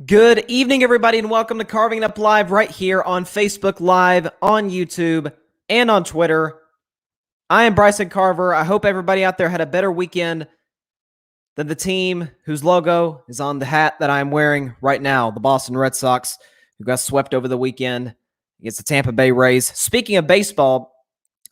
Good evening, everybody, and welcome to Carving It Up Live right here on Facebook Live, on YouTube, and on Twitter. I am Bryson Carver. I hope everybody out there had a better weekend than the team whose logo is on the hat that I'm wearing right now, the Boston Red Sox, who got swept over the weekend against the Tampa Bay Rays. Speaking of baseball,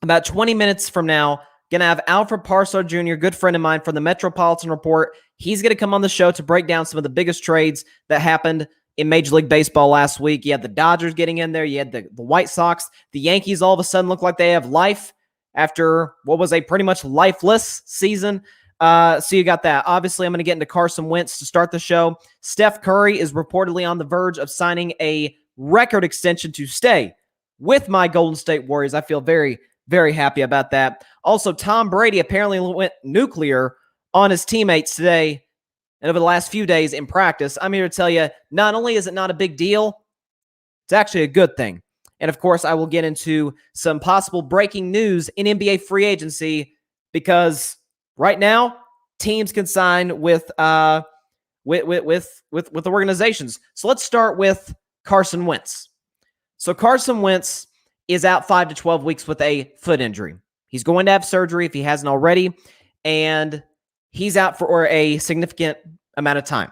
about 20 minutes from now, going to have Alfred Parsard Jr., good friend of mine from the Metropolitan Report. He's going to come on the show to break down some of the biggest trades that happened in Major League Baseball last week. You had the Dodgers getting in there. You had the White Sox. The Yankees all of a sudden look like they have life after what was a pretty much lifeless season. So you got that. Obviously, I'm going to get into Carson Wentz to start the show. Steph Curry is reportedly on the verge of signing a record extension to stay with my Golden State Warriors. I feel very, very happy about that. Also, Tom Brady apparently went nuclear on his teammates today and over the last few days in practice. I'm here to tell you, not only is it not a big deal, it's actually a good thing. And of course, I will get into some possible breaking news in NBA free agency because right now, teams can sign with organizations. So let's start with Carson Wentz. So Carson Wentz is out 5 to 12 weeks with a foot injury. He's going to have surgery if he hasn't already, and he's out for a significant amount of time.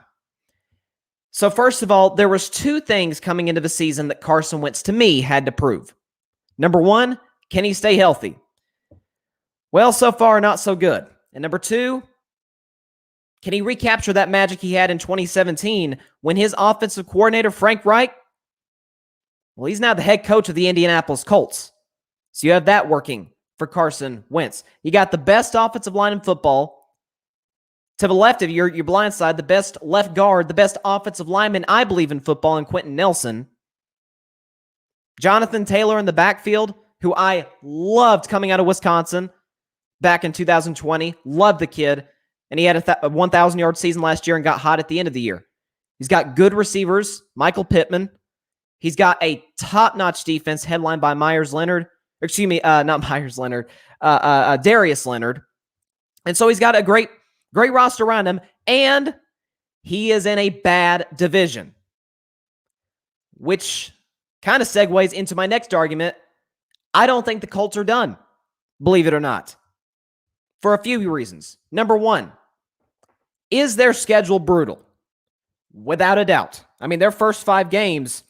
So first of all, there was two things coming into the season that Carson Wentz, to me, had to prove. Number one, can he stay healthy? Well, so far, not so good. And number two, can he recapture that magic he had in 2017 when his offensive coordinator, Frank Reich, well, he's now the head coach of the Indianapolis Colts. So you have that working for Carson Wentz. You got the best offensive line in football. To the left of your blind side, the best left guard, the best offensive lineman, I believe, in football, in Quentin Nelson. Jonathan Taylor in the backfield, who I loved coming out of Wisconsin back in 2020. Loved the kid. And he had a 1,000-yard season last year and got hot at the end of the year. He's got good receivers, Michael Pittman. He's got a top-notch defense headlined by Darius Leonard. And so he's got a great roster around him, and he is in a bad division, which kind of segues into my next argument. I don't think the Colts are done, believe it or not, for a few reasons. Number one, is their schedule brutal? Without a doubt. I mean, their first 5 games,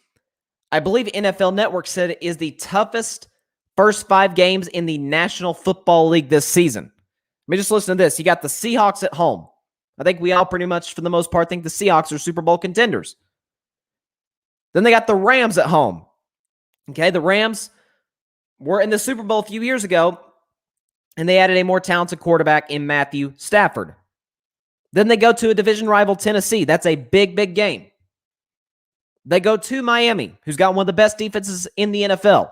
I believe NFL Network said it is the toughest first 5 games in the National Football League this season. Let me just listen to this. You got the Seahawks at home. I think we all pretty much, for the most part, think the Seahawks are Super Bowl contenders. Then they got the Rams at home. Okay, the Rams were in the Super Bowl a few years ago, and they added a more talented quarterback in Matthew Stafford. Then they go to a division rival, Tennessee. That's a big, big game. They go to Miami, who's got one of the best defenses in the NFL.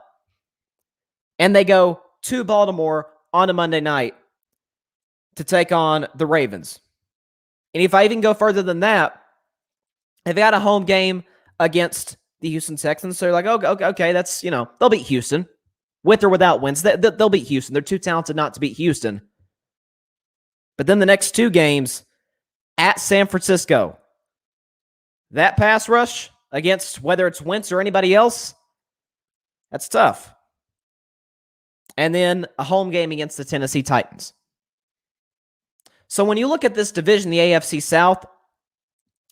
And they go to Baltimore on a Monday night to take on the Ravens. And if I even go further than that, they've got a home game against the Houston Texans. So you're like, okay, that's, they'll beat Houston. With or without wins, they'll beat Houston. They're too talented not to beat Houston. But then the next 2 games at San Francisco, that pass rush against whether it's Wentz or anybody else, that's tough. And then a home game against the Tennessee Titans. So when you look at this division, the AFC South,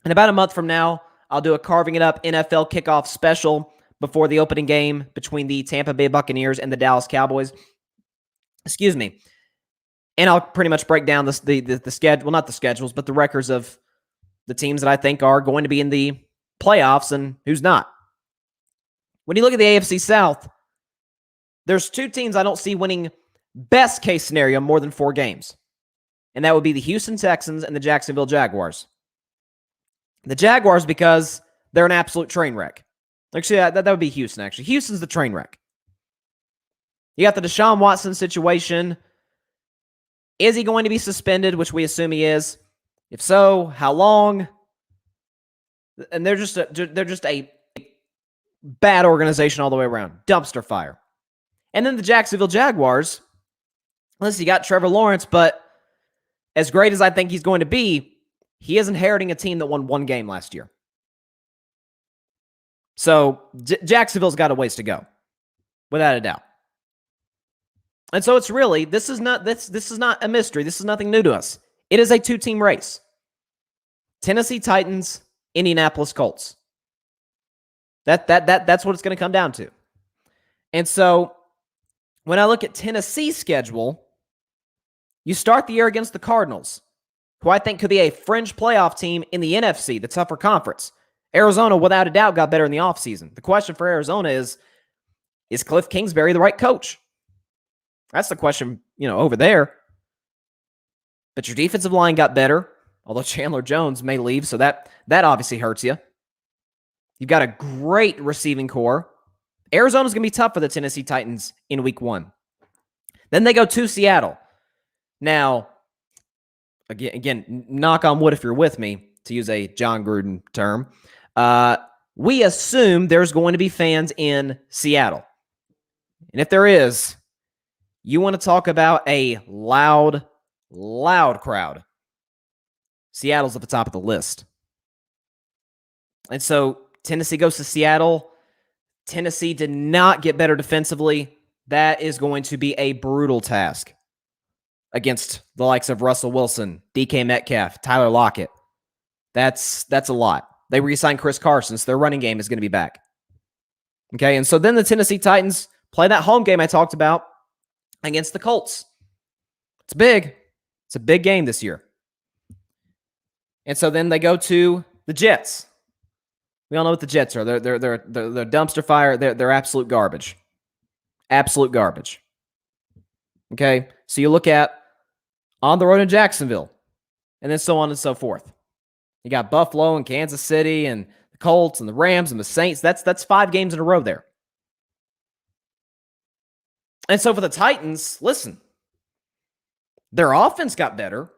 in about a month from now, I'll do a Carving It Up NFL kickoff special before the opening game between the Tampa Bay Buccaneers and the Dallas Cowboys. Excuse me. And I'll pretty much break down the schedule, well, not the schedules, but the records of the teams that I think are going to be in the playoffs and who's not. When you look at the AFC South, there's 2 teams I don't see winning, best case scenario, more than 4 games. And that would be the Houston Texans and the Jacksonville Jaguars. The Jaguars, because they're an absolute train wreck. Actually, that would be Houston, actually. Houston's the train wreck. You got the Deshaun Watson situation. Is he going to be suspended, which we assume he is? If so, how long? And they're just a bad organization all the way around. Dumpster fire. And then the Jacksonville Jaguars. Listen, you got Trevor Lawrence, but as great as I think he's going to be, he is inheriting a team that won 1 game last year. So Jacksonville's got a ways to go, without a doubt. And so it's really, this is not a mystery. This is nothing new to us. It is a two-team race. Tennessee Titans, Indianapolis Colts. That's what it's going to come down to. And so when I look at Tennessee's schedule, you start the year against the Cardinals, who I think could be a fringe playoff team in the NFC, the tougher conference. Arizona, without a doubt, got better in the offseason. The question for Arizona is Cliff Kingsbury the right coach? That's the question, over there. But your defensive line got better, although Chandler Jones may leave, so that obviously hurts you. You've got a great receiving core. Arizona's going to be tough for the Tennessee Titans in week 1. Then they go to Seattle. Now, again, knock on wood if you're with me, to use a John Gruden term. We assume there's going to be fans in Seattle. And if there is, you want to talk about a loud crowd. Seattle's at the top of the list. And so Tennessee goes to Seattle. Tennessee did not get better defensively. That is going to be a brutal task against the likes of Russell Wilson, DK Metcalf, Tyler Lockett. That's a lot. They re-signed Chris Carson, so their running game is going to be back. Okay, and so then the Tennessee Titans play that home game I talked about against the Colts. It's big. It's a big game this year. And so then they go to the Jets. We all know what the Jets are. They're dumpster fire. They're absolute garbage. Absolute garbage. Okay, so you look at on the road in Jacksonville, and then so on and so forth. You got Buffalo and Kansas City and the Colts and the Rams and the Saints. That's 5 games in a row there. And so for the Titans, listen, their offense got better.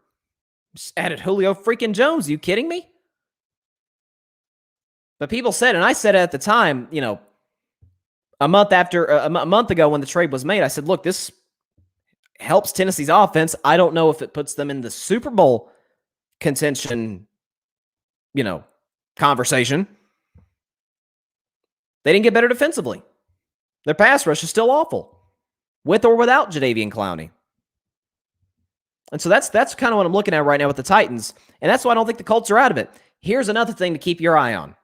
Just added Julio freaking Jones. Are you kidding me? But people said, and I said it at the time, a month ago when the trade was made, I said, look, this helps Tennessee's offense. I don't know if it puts them in the Super Bowl contention, conversation. They didn't get better defensively. Their pass rush is still awful, with or without Jadeveon Clowney. And so that's kind of what I'm looking at right now with the Titans, and that's why I don't think the Colts are out of it. Here's another thing to keep your eye on.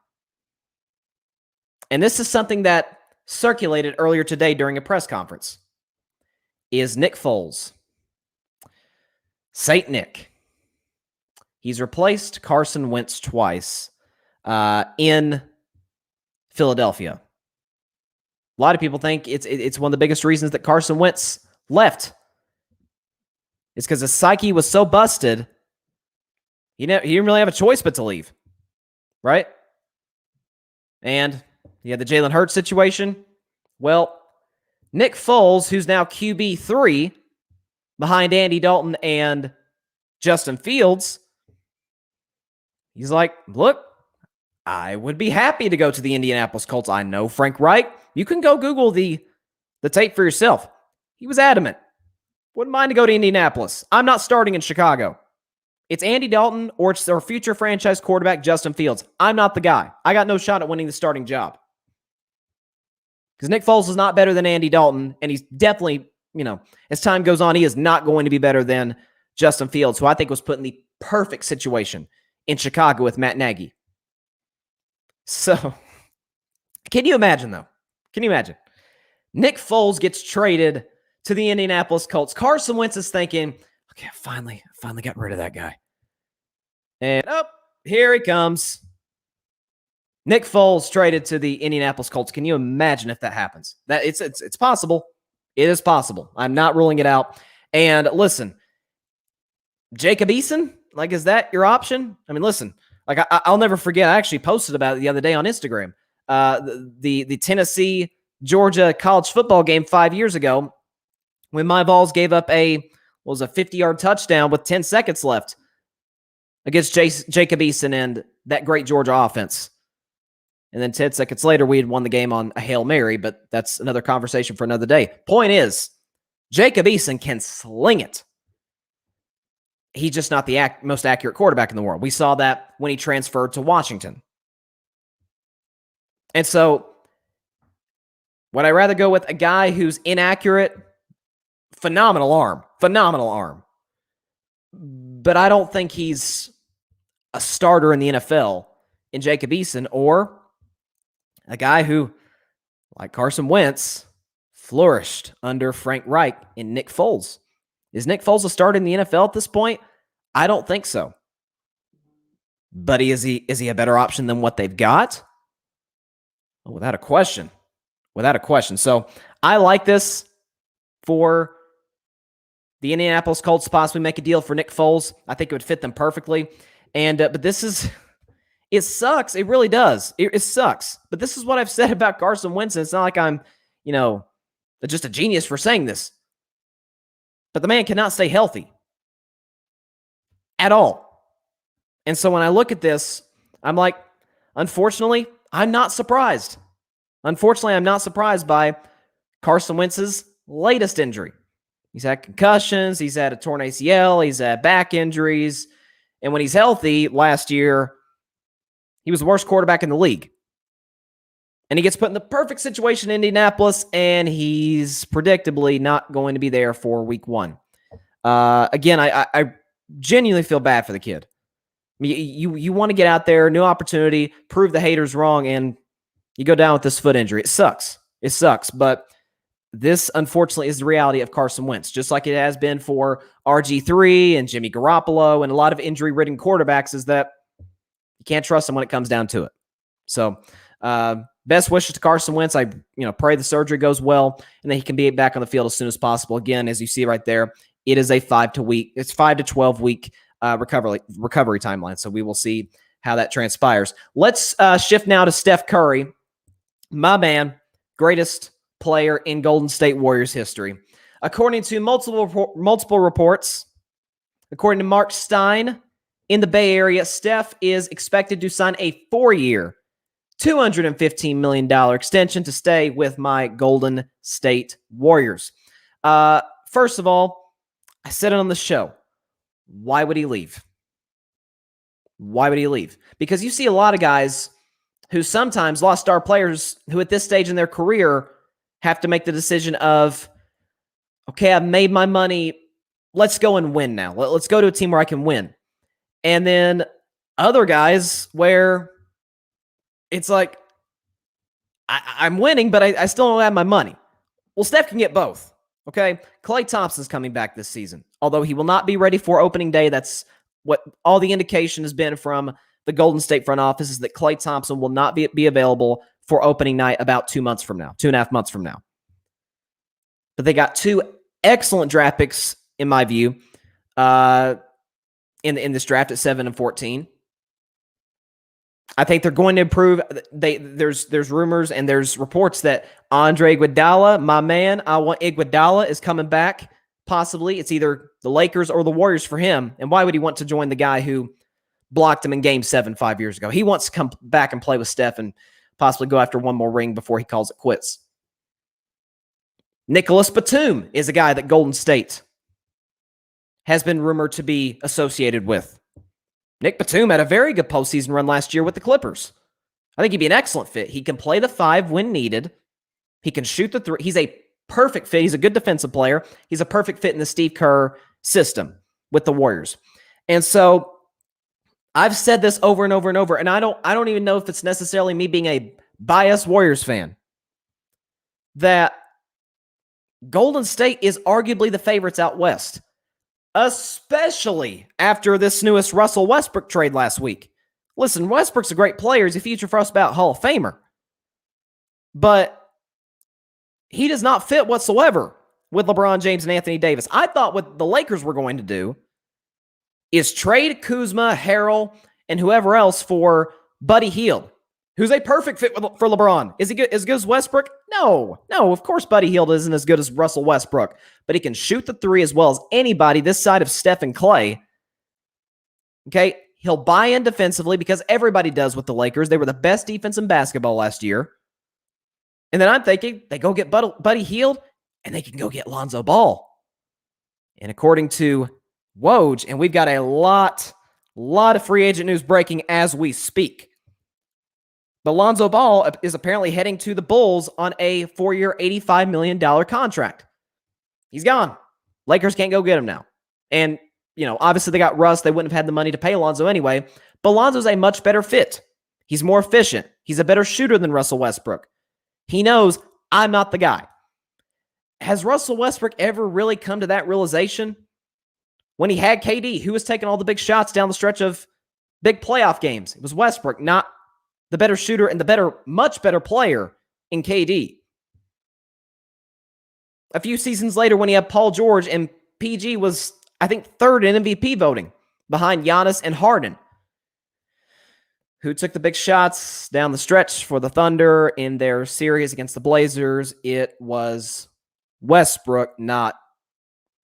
And this is something that circulated earlier today during a press conference. Is Nick Foles. Saint Nick. He's replaced Carson Wentz twice in Philadelphia. A lot of people think it's one of the biggest reasons that Carson Wentz left. It's because his psyche was so busted, he didn't really have a choice but to leave, right? And you had the Jalen Hurts situation. Well, Nick Foles, who's now QB3 behind Andy Dalton and Justin Fields, he's like, look, I would be happy to go to the Indianapolis Colts. I know Frank Reich. You can go Google the tape for yourself. He was adamant. Wouldn't mind to go to Indianapolis. I'm not starting in Chicago. It's Andy Dalton or it's their future franchise quarterback, Justin Fields. I'm not the guy. I got no shot at winning the starting job. Because Nick Foles is not better than Andy Dalton, and he's definitely, as time goes on, he is not going to be better than Justin Fields, who I think was put in the perfect situation in Chicago with Matt Nagy. So, can you imagine, though? Can you imagine? Nick Foles gets traded to the Indianapolis Colts. Carson Wentz is thinking, okay, I finally got rid of that guy. And, here he comes. Nick Foles traded to the Indianapolis Colts. Can you imagine if that happens? That it's possible. It is possible. I'm not ruling it out. And listen, Jacob Eason, is that your option? I mean, listen, I'll never forget. I actually posted about it the other day on Instagram. The Tennessee Georgia college football game 5 years ago, when my Vols gave up a 50-yard touchdown with 10 seconds left against Jacob Eason and that great Georgia offense. And then 10 seconds later, we had won the game on a Hail Mary, but that's another conversation for another day. Point is, Jacob Eason can sling it. He's just not the most accurate quarterback in the world. We saw that when he transferred to Washington. And so would I rather go with a guy who's inaccurate? Phenomenal arm. But I don't think he's a starter in the NFL in Jacob Eason, or a guy who, like Carson Wentz, flourished under Frank Reich and Nick Foles. Is Nick Foles a starter in the NFL at this point? I don't think so. But is he a better option than what they've got? Oh, without a question. So I like this for the Indianapolis Colts to possibly make a deal for Nick Foles. I think it would fit them perfectly. And but this is, it sucks. It really does. It sucks. But this is what I've said about Carson Wentz. It's not like I'm, just a genius for saying this. But the man cannot stay healthy at all. And so when I look at this, I'm like, unfortunately, I'm not surprised. By Carson Wentz's latest injury. He's had concussions. He's had a torn ACL. He's had back injuries. And when he's healthy, last year, he was the worst quarterback in the league. And he gets put in the perfect situation in Indianapolis, and he's predictably not going to be there for week one. Again, I genuinely feel bad for the kid. I mean, you want to get out there, new opportunity, prove the haters wrong, and you go down with this foot injury. It sucks. But this, unfortunately, is the reality of Carson Wentz, just like it has been for RG3 and Jimmy Garoppolo and a lot of injury-ridden quarterbacks, is that you can't trust them when it comes down to it. So, best wishes to Carson Wentz. I pray the surgery goes well and that he can be back on the field as soon as possible. Again, as you see right there, it is a 5 to 12 week recovery timeline. So we will see how that transpires. Let's shift now to Steph Curry, my man, greatest player in Golden State Warriors history. According to multiple reports, according to Mark Stein in the Bay Area, Steph is expected to sign a 4-year, $215 million extension to stay with my Golden State Warriors. First of all, I said it on the show. Why would he leave? Because you see a lot of guys who sometimes lost star players who at this stage in their career have to make the decision of, okay, I've made my money. Let's go and win now. Let's go to a team where I can win. And then other guys where it's like, I'm winning, but I still don't have my money. Well, Steph can get both. Okay. Klay Thompson's coming back this season, although he will not be ready for opening day. That's what all the indication has been from the Golden State front office, is that Klay Thompson will not be available for opening night about 2.5 months from now. But they got 2 excellent draft picks, in my view, in this draft at 7 and 14. I think they're going to improve. There's rumors and there's reports that Andre Iguodala, my man, I want Iguodala, is coming back. Possibly it's either the Lakers or the Warriors for him. And why would he want to join the guy who blocked him in Game 7 5 years ago? He wants to come back and play with Steph and possibly go after one more ring before he calls it quits. Nicholas Batum is a guy that Golden State has been rumored to be associated with. Nick Batum had a very good postseason run last year with the Clippers. I think he'd be an excellent fit. He can play the 5 when needed. He can shoot the 3. He's a perfect fit. He's a good defensive player. He's a perfect fit in the Steve Kerr system with the Warriors. And so I've said this over and over and over, and I don't even know if it's necessarily me being a biased Warriors fan, that Golden State is arguably the favorites out west, especially after this newest Russell Westbrook trade last week. Listen, Westbrook's a great player. He's a future first ballot Hall of Famer. But he does not fit whatsoever with LeBron James and Anthony Davis. I thought what the Lakers were going to do is trade Kuzma, Harrell, and whoever else for Buddy Hield, who's a perfect fit for LeBron. Is he as good as Westbrook? No, of course Buddy Hield isn't as good as Russell Westbrook, but he can shoot the 3 as well as anybody this side of Steph and Klay. Okay, he'll buy in defensively because everybody does with the Lakers. They were the best defense in basketball last year. And then I'm thinking they go get Buddy Hield and they can go get Lonzo Ball. And according to Woj, and we've got a lot of free agent news breaking as we speak. But Lonzo Ball is apparently heading to the Bulls on a 4-year, $85 million contract. He's gone. Lakers can't go get him now. And, obviously they got Russ. They wouldn't have had the money to pay Lonzo anyway. But Lonzo's a much better fit. He's more efficient. He's a better shooter than Russell Westbrook. He knows I'm not the guy. Has Russell Westbrook ever really come to that realization? When he had KD, who was taking all the big shots down the stretch of big playoff games? It was Westbrook, not the better shooter and much better player in KD. A few seasons later, when he had Paul George, and PG was, I think, third in MVP voting behind Giannis and Harden. Who took the big shots down the stretch for the Thunder in their series against the Blazers? It was Westbrook, not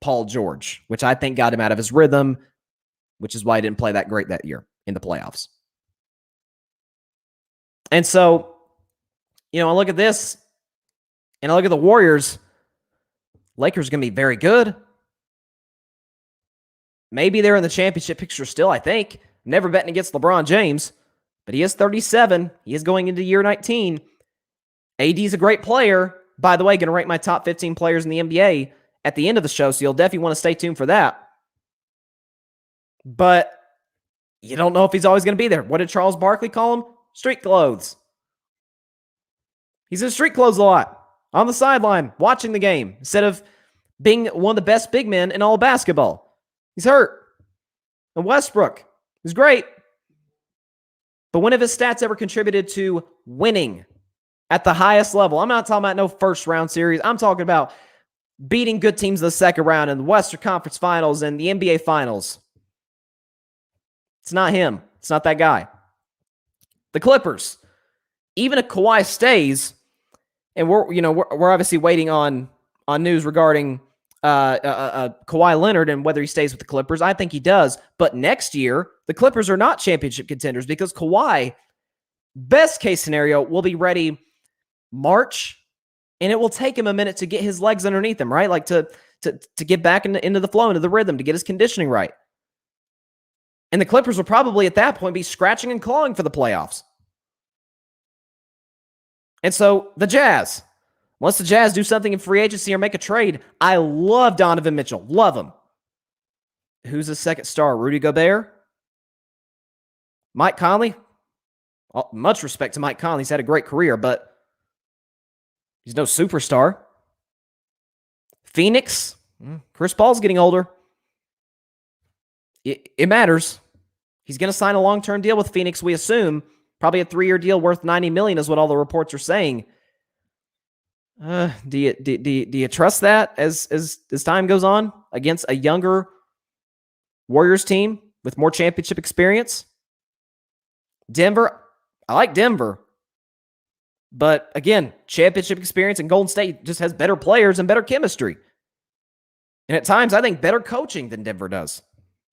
Paul George, which I think got him out of his rhythm, which is why he didn't play that great that year in the playoffs. And so, I look at this, and I look at the Warriors. Lakers are going to be very good. Maybe they're in the championship picture still, I think. Never betting against LeBron James. But he is 37. He is going into year 19. AD's a great player. By the way, going to rank my top 15 players in the NBA at the end of the show, so you'll definitely want to stay tuned for that. But you don't know if he's always going to be there. What did Charles Barkley call him? Street clothes. He's in street clothes a lot. On the sideline, watching the game, instead of being one of the best big men in all of basketball. He's hurt. And Westbrook is great. But when have his stats ever contributed to winning at the highest level? I'm not talking about no first round series. I'm talking about beating good teams in the second round in the Western Conference Finals and the NBA Finals. It's not him. It's not that guy. The Clippers, even if Kawhi stays, and we're obviously waiting on news regarding Kawhi Leonard and whether he stays with the Clippers. I think he does. But next year, the Clippers are not championship contenders because Kawhi, best case scenario, will be ready March, and it will take him a minute to get his legs underneath him, right? Like to get back into the flow, into the rhythm, to get his conditioning right. And the Clippers will probably at that point be scratching and clawing for the playoffs. And so the Jazz, once the Jazz do something in free agency or make a trade, I love Donovan Mitchell. Love him. Who's the second star? Rudy Gobert? Mike Conley? Well, much respect to Mike Conley. He's had a great career, but he's no superstar. Phoenix? Chris Paul's getting older. It matters. He's going to sign a long-term deal with Phoenix, we assume. Probably a 3-year deal worth $90 million is what all the reports are saying. Do you trust that as time goes on against a younger Warriors team with more championship experience? Denver, I like Denver. But again, championship experience, and Golden State just has better players and better chemistry. And at times, I think better coaching than Denver does.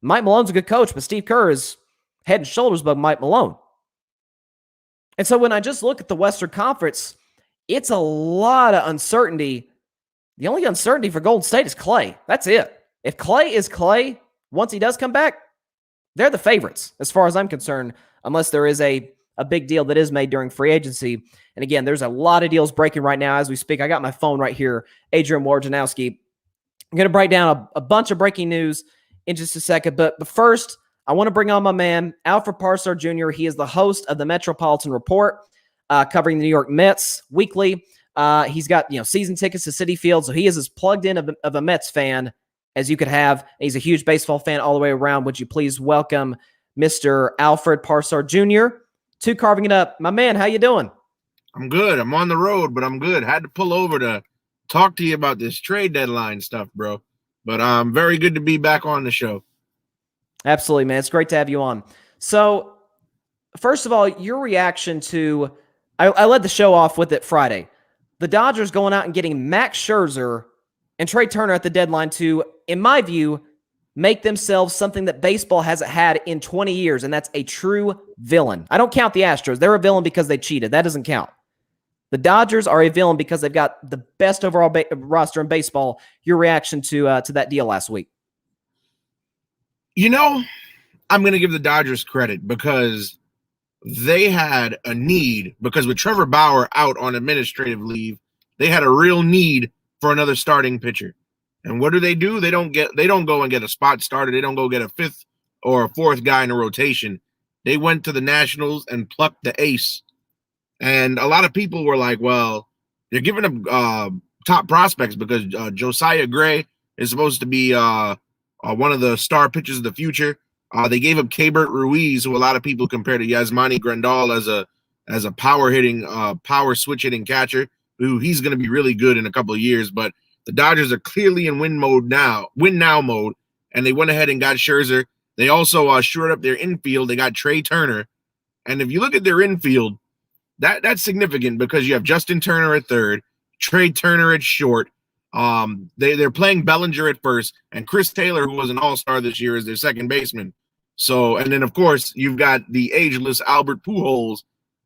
Mike Malone's a good coach, but Steve Kerr is head and shoulders above Mike Malone. And so when I just look at the Western Conference, it's a lot of uncertainty. The only uncertainty for Golden State is Klay. That's it. If Klay is Klay, once he does come back, they're the favorites as far as I'm concerned, unless there is a big deal that is made during free agency. And again, there's a lot of deals breaking right now as we speak. I got my phone right here, Adrian Wojnarowski. I'm going to break down a bunch of breaking news in just a second. But first, I want to bring on my man, Alfred Parsard Jr. He is the host of the Metropolitan Report, covering the New York Mets weekly. He's got season tickets to Citi Field, so he is as plugged in of a Mets fan as you could have. He's a huge baseball fan all the way around. Would you please welcome Mr. Alfred Parsard Jr. to Carving It Up? My man, how you doing? I'm good. I'm on the road, but I'm good. Had to pull over to talk to you about this trade deadline stuff, bro. But very good to be back on the show. Absolutely, man. It's great to have you on. So, first of all, your reaction to I led the show off with it Friday. The Dodgers going out and getting Max Scherzer and Trey Turner at the deadline to, in my view, make themselves something that baseball hasn't had in 20 years, and that's a true villain. I don't count the Astros. They're a villain because they cheated. That doesn't count. The Dodgers are a villain because they've got the best overall roster in baseball. Your reaction to that deal last week? I'm going to give the Dodgers credit because they had a need because with Trevor Bauer out on administrative leave, they had a real need for another starting pitcher. And what do? They don't go and get a spot starter. They don't go get a fifth or a fourth guy in a rotation. They went to the Nationals and plucked the ace. And a lot of people were like, well, they're giving them top prospects because Josiah Gray is supposed to be one of the star pitchers of the future. They gave up Keibert Ruiz, who a lot of people compare to Yasmani Grandal as a power switch hitting catcher, who he's going to be really good in a couple of years. But the Dodgers are clearly in win now mode, and they went ahead and got Scherzer. They also shored up their infield. They got Trey Turner, and if you look at their infield, that's significant because you have Justin Turner at third, Trey Turner at short. They're playing Bellinger at first, and Chris Taylor, who was an all-star this year, is their second baseman. So, and then of course you've got the ageless Albert Pujols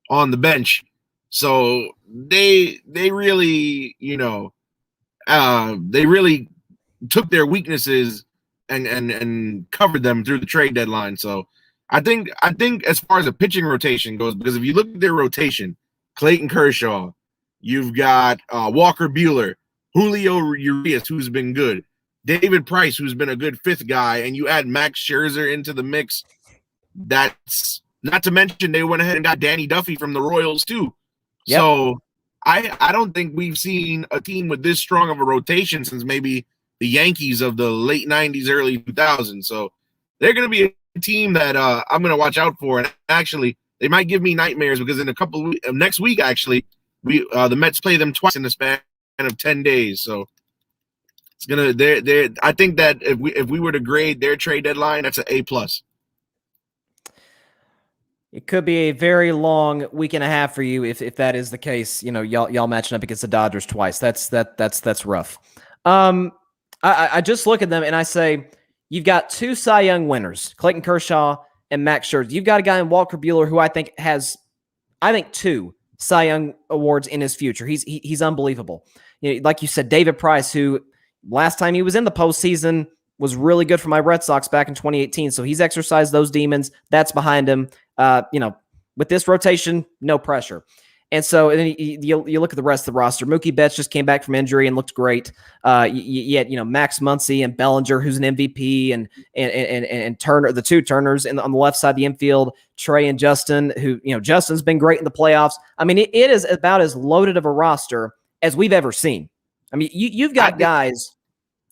on the bench. So they really, they really took their weaknesses and covered them through the trade deadline. So I think as far as a pitching rotation goes, because if you look at their rotation, Clayton Kershaw, you've got Walker Buehler, Julio Urias, who's been good, David Price, who's been a good fifth guy, and you add Max Scherzer into the mix. That's not to mention they went ahead and got Danny Duffy from the Royals too. Yep. So I don't think we've seen a team with this strong of a rotation since maybe the Yankees of the late 90s, early 2000s. So they're going to be a team that I'm going to watch out for. And actually, they might give me nightmares because in a couple of next week, actually, the Mets play them twice in the span of 10 days. So it's gonna. I think that if we were to grade their trade deadline, that's an A+. It could be a very long week and a half for you if that is the case. Y'all matching up against the Dodgers twice. That's rough. I just look at them and I say, you've got two Cy Young winners, Clayton Kershaw and Max Scherzer. You've got a guy in Walker Buehler who I think has, two Cy Young awards in his future. He's unbelievable. Like you said, David Price, who last time he was in the postseason was really good for my Red Sox back in 2018. So he's exercised those demons. That's behind him. With this rotation, no pressure. And so and then you look at the rest of the roster. Mookie Betts just came back from injury and looked great. You had Max Muncy and Bellinger, who's an MVP, and Turner, the two Turners on the left side of the infield, Trey and Justin, who Justin's been great in the playoffs. I mean, it is about as loaded of a roster as we've ever seen. I mean, you've got guys.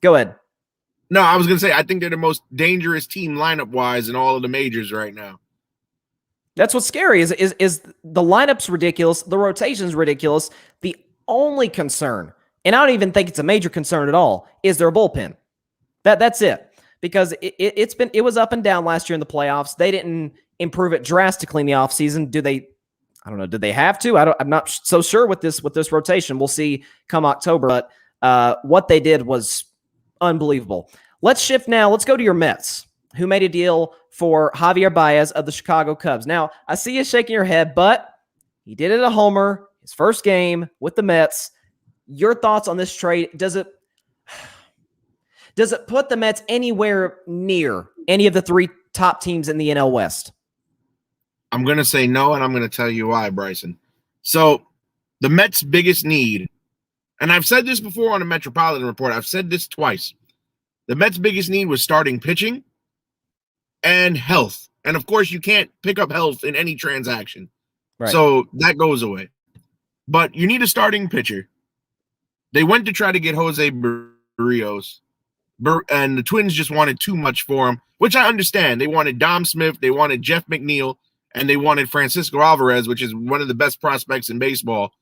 Go ahead. No, I was going to say I think they're the most dangerous team lineup wise in all of the majors right now. That's what's scary is the lineup's ridiculous. The rotation's ridiculous. The only concern, and I don't even think it's a major concern at all, is their bullpen. That's it. Because it was up and down last year in the playoffs. They didn't improve it drastically in the offseason. I don't know. Did they have to? I'm not so sure with this rotation. We'll see come October. But what they did was unbelievable. Let's shift now. Let's go to your Mets, who made a deal for Javier Baez of the Chicago Cubs. Now, I see you shaking your head, but he did it a homer, his first game with the Mets. Your thoughts on this trade? Does it put the Mets anywhere near any of the three top teams in the NL West? I'm going to say no, and I'm going to tell you why, Bryson. So the Mets' biggest need, and I've said this before on the Metropolitan Report, I've said this twice. The Mets' biggest need was starting pitching and health. And, of course, you can't pick up health in any transaction. Right. So that goes away. But you need a starting pitcher. They went to try to get Jose Barrios, and the Twins just wanted too much for him, which I understand. They wanted Dom Smith, they wanted Jeff McNeil, and they wanted Francisco Alvarez, which is one of the best prospects in baseball.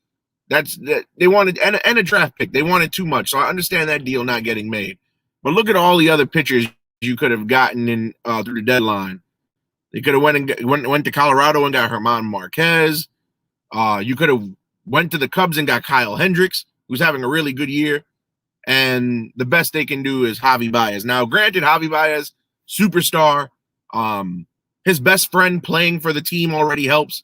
They wanted and a draft pick. They wanted too much. So I understand that deal not getting made. But look at all the other pitchers you could have gotten in through the deadline. They could have went to Colorado and got German Marquez. You could have went to the Cubs and got Kyle Hendricks, who's having a really good year. And the best they can do is Javi Baez. Now, granted, Javi Baez, superstar. His best friend playing for the team already helps.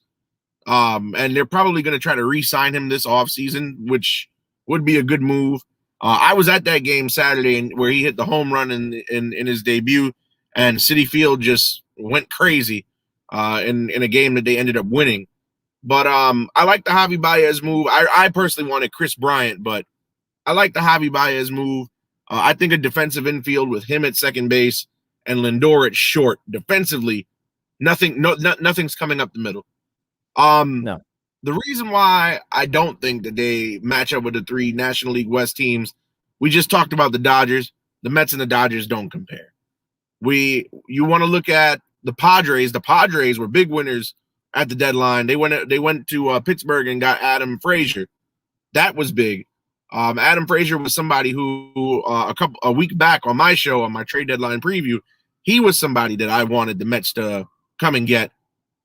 And they're probably going to try to re-sign him this offseason, which would be a good move. I was at that game Saturday where he hit the home run in his debut, and Citi Field just went crazy. in a game that they ended up winning. But I like the Javi Baez move. I personally wanted Chris Bryant, but I like the Javi Baez move. I think a defensive infield with him at second base and Lindor at short defensively, nothing's coming up the middle. No. The reason why I don't think that they match up with the three National League West teams, we just talked about the Dodgers. The Mets and the Dodgers don't compare. You want to look at the Padres. The Padres were big winners at the deadline. They went to Pittsburgh and got Adam Frazier. That was big. Adam Frazier was somebody who a week back on my show, on my trade deadline preview, he was somebody that I wanted the Mets to come and get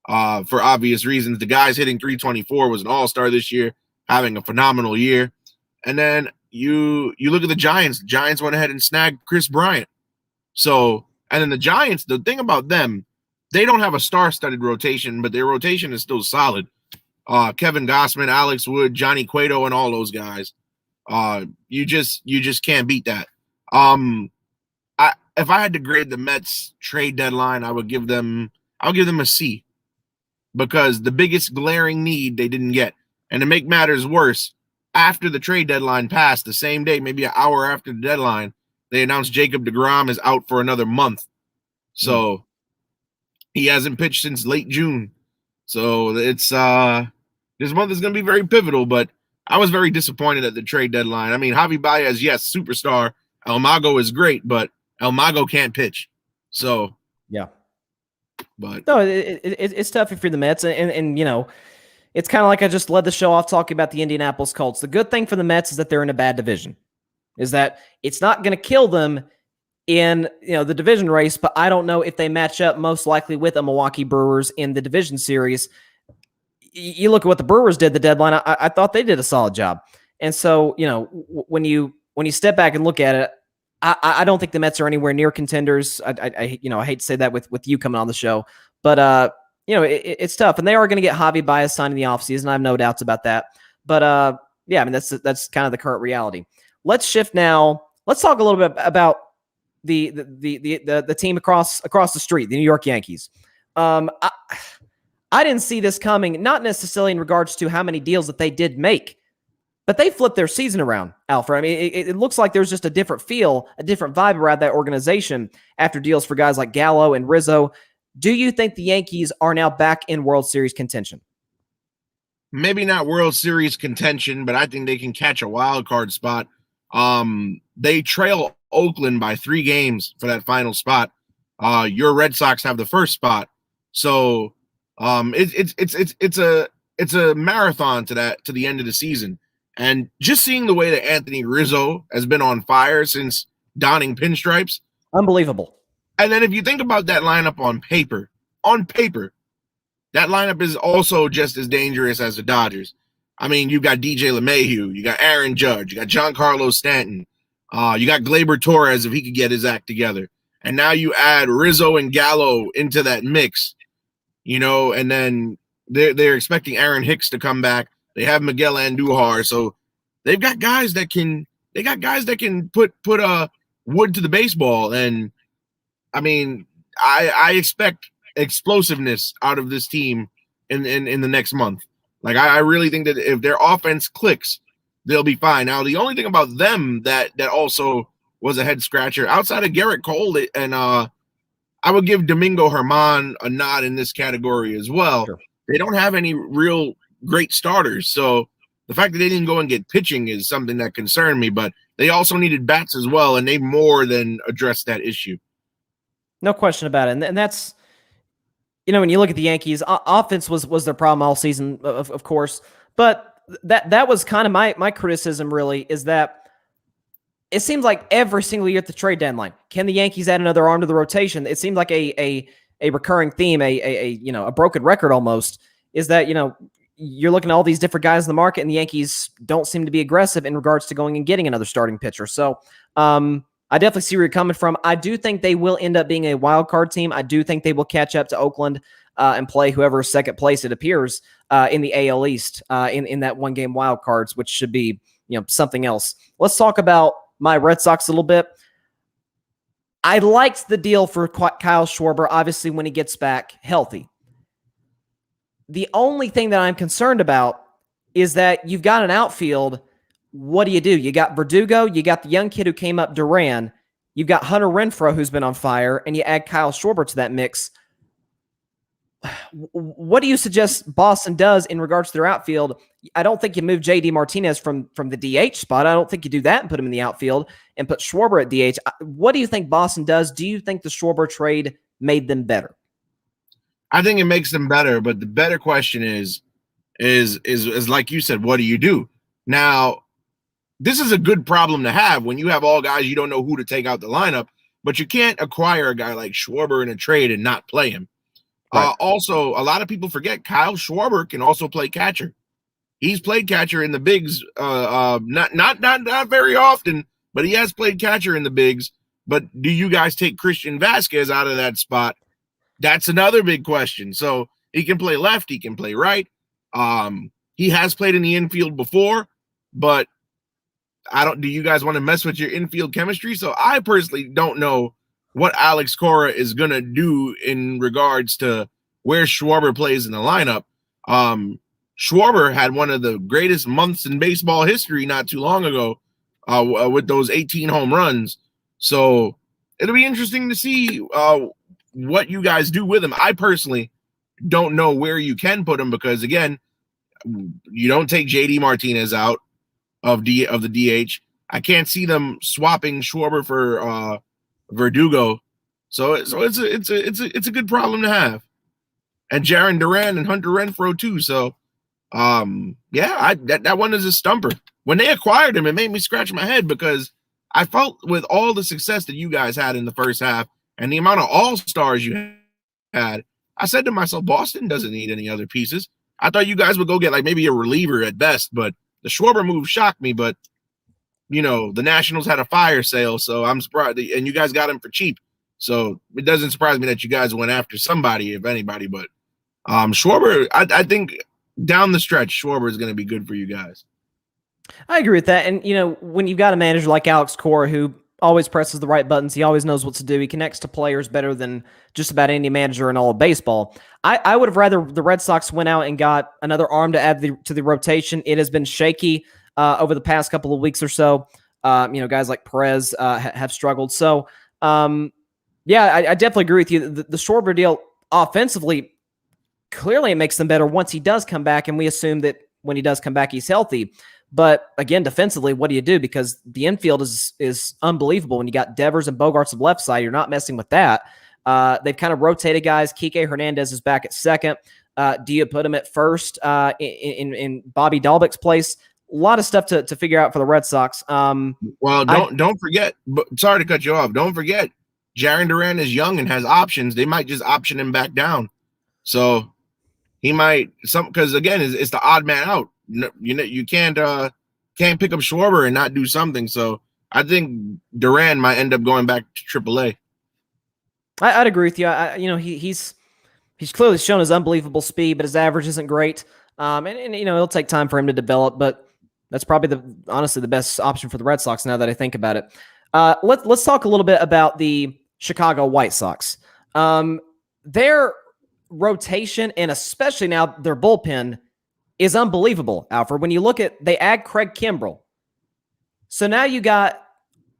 for obvious reasons. The guy's hitting 324, was an all-star this year, having a phenomenal year. And then you look at the Giants. The Giants went ahead and snagged Chris Bryant. So, and then the Giants, the thing about them, they don't have a star-studded rotation, but their rotation is still solid. Kevin Gossman, Alex Wood, Johnny Cueto, and all those guys. You just can't beat that. If I had to grade the Mets trade deadline, I'll give them a C, because the biggest glaring need they didn't get. And to make matters worse, after the trade deadline passed, the same day, maybe an hour after the deadline, they announced Jacob deGrom is out for another month. So he hasn't pitched since late June. So it's this month is going to be very pivotal, but I was very disappointed at the trade deadline. I mean, Javi Baez, yes, superstar. Almago is great, but Almago can't pitch. So yeah, but no, it's tough if you're the Mets, and you know, it's kind of like I just led the show off talking about the Indianapolis Colts. The good thing for the Mets is that they're in a bad division, is that it's not going to kill them in, you know, the division race, but I don't know if they match up most likely with the Milwaukee Brewers in the division series. You look at what the Brewers did the deadline. I thought they did a solid job. And so, you know, when you step back and look at it, I don't think the Mets are anywhere near contenders. I hate to say that with you coming on the show, but you know, it's tough, and they are going to get Javi Baez signed in the offseason. I have no doubts about that. But yeah, I mean, that's kind of the current reality. Let's shift now. Let's talk a little bit about the team across the street, the New York Yankees. I didn't see this coming, not necessarily in regards to how many deals that they did make, but they flipped their season around, Alfred. I mean, it looks like there's just a different feel, a different vibe around that organization after deals for guys like Gallo and Rizzo. Do you think the Yankees are now back in World Series contention? Maybe not World Series contention, but I think they can catch a wild card spot. They trail Oakland by 3 games for that final spot. Your Red Sox have the first spot. So it's a marathon to the end of the season. And just seeing the way that Anthony Rizzo has been on fire since donning pinstripes. Unbelievable. And then if you think about that lineup on paper, that lineup is also just as dangerous as the Dodgers. I mean, you got DJ LeMahieu, you got Aaron Judge, you got Giancarlo Stanton, you got Gleyber Torres if he could get his act together. And now you add Rizzo and Gallo into that mix, you know, and then they're expecting Aaron Hicks to come back. They have Miguel Andujar, so they've got guys that can put wood to the baseball. And I mean, I expect explosiveness out of this team in the next month. Like I really think that if their offense clicks, they'll be fine. Now, the only thing about them that also was a head scratcher outside of Garrett Cole, and I would give Domingo Germán a nod in this category as well. Sure. They don't have any real great starters, so the fact that they didn't go and get pitching is something that concerned me. But they also needed bats as well, and they more than addressed that issue. No question about it, and that's, you know, when you look at the Yankees, offense was their problem all season, of course. But that was kind of my criticism. Really, is that it seems like every single year at the trade deadline, can the Yankees add another arm to the rotation? It seemed like a recurring theme, a broken record almost. Is that, you know, you're looking at all these different guys in the market, and the Yankees don't seem to be aggressive in regards to going and getting another starting pitcher. So I definitely see where you're coming from. I do think they will end up being a wild card team. I do think they will catch up to Oakland and play whoever's second place, it appears, in the AL East in that one-game wild cards, which should be, you know, something else. Let's talk about my Red Sox a little bit. I liked the deal for Kyle Schwarber, obviously, when he gets back healthy. The only thing that I'm concerned about is that you've got an outfield. What do? You got Verdugo, you got the young kid who came up, Duran, you've got Hunter Renfroe, who's been on fire, and you add Kyle Schwarber to that mix. What do you suggest Boston does in regards to their outfield? I don't think you move JD Martinez from the DH spot. I don't think you do that and put him in the outfield and put Schwarber at DH. What do you think Boston does? Do you think the Schwarber trade made them better? I think it makes them better, but the better question is like you said, what do you do? Now, this is a good problem to have when you have all guys you don't know who to take out the lineup, but you can't acquire a guy like Schwarber in a trade and not play him. Right. Also, a lot of people forget Kyle Schwarber can also play catcher. He's played catcher in the bigs, not very often, but he has played catcher in the bigs. But do you guys take Christian Vasquez out of that spot? That's another big question. So he can play left, he can play right. He has played in the infield before, but do you guys want to mess with your infield chemistry? So I personally don't know what Alex Cora is going to do in regards to where Schwarber plays in the lineup. Schwarber had one of the greatest months in baseball history not too long ago with those 18 home runs. So it'll be interesting to see what you guys do with him. I personally don't know where you can put him because, again, you don't take JD Martinez out of the DH. I can't see them swapping Schwarber for Verdugo. So it's a good problem to have. And Jarren Duran and Hunter Renfroe too. So that one is a stumper. When they acquired him, it made me scratch my head because I felt with all the success that you guys had in the first half and the amount of all-stars you had, I said to myself, Boston doesn't need any other pieces. I thought you guys would go get like maybe a reliever at best, but the Schwarber move shocked me. But the Nationals had a fire sale, so I'm surprised. And you guys got him for cheap. So it doesn't surprise me that you guys went after somebody, if anybody. But Schwarber, I think down the stretch, Schwarber is going to be good for you guys. I agree with that. And, when you've got a manager like Alex Cora who always presses the right buttons, he always knows what to do. He connects to players better than just about any manager in all of baseball. I would have rather the Red Sox went out and got another arm to add to the rotation. It has been shaky over the past couple of weeks or so. Guys like Perez have struggled. So, I definitely agree with you. The Schwarber deal offensively, clearly it makes them better once he does come back, and we assume that when he does come back, he's healthy. But again, defensively, what do you do? Because the infield is unbelievable. When you got Devers and Bogarts of left side, you're not messing with that. They've kind of rotated guys. Kike Hernandez is back at second. Do you put him at first in Bobby Dalbec's place? A lot of stuff to figure out for the Red Sox. Don't forget. Sorry to cut you off. Don't forget, Jarren Duran is young and has options. They might just option him back down. So he might because again, it's the odd man out. You can't pick up Schwarber and not do something. So I think Duran might end up going back to AAA. I'd agree with you. He's clearly shown his unbelievable speed, but his average isn't great. And it'll take time for him to develop, but that's probably honestly the best option for the Red Sox now that I think about it. Let's talk a little bit about the Chicago White Sox. Their rotation and especially now their bullpen is unbelievable, Alfred. When you look at, they add Craig Kimbrell. So now you got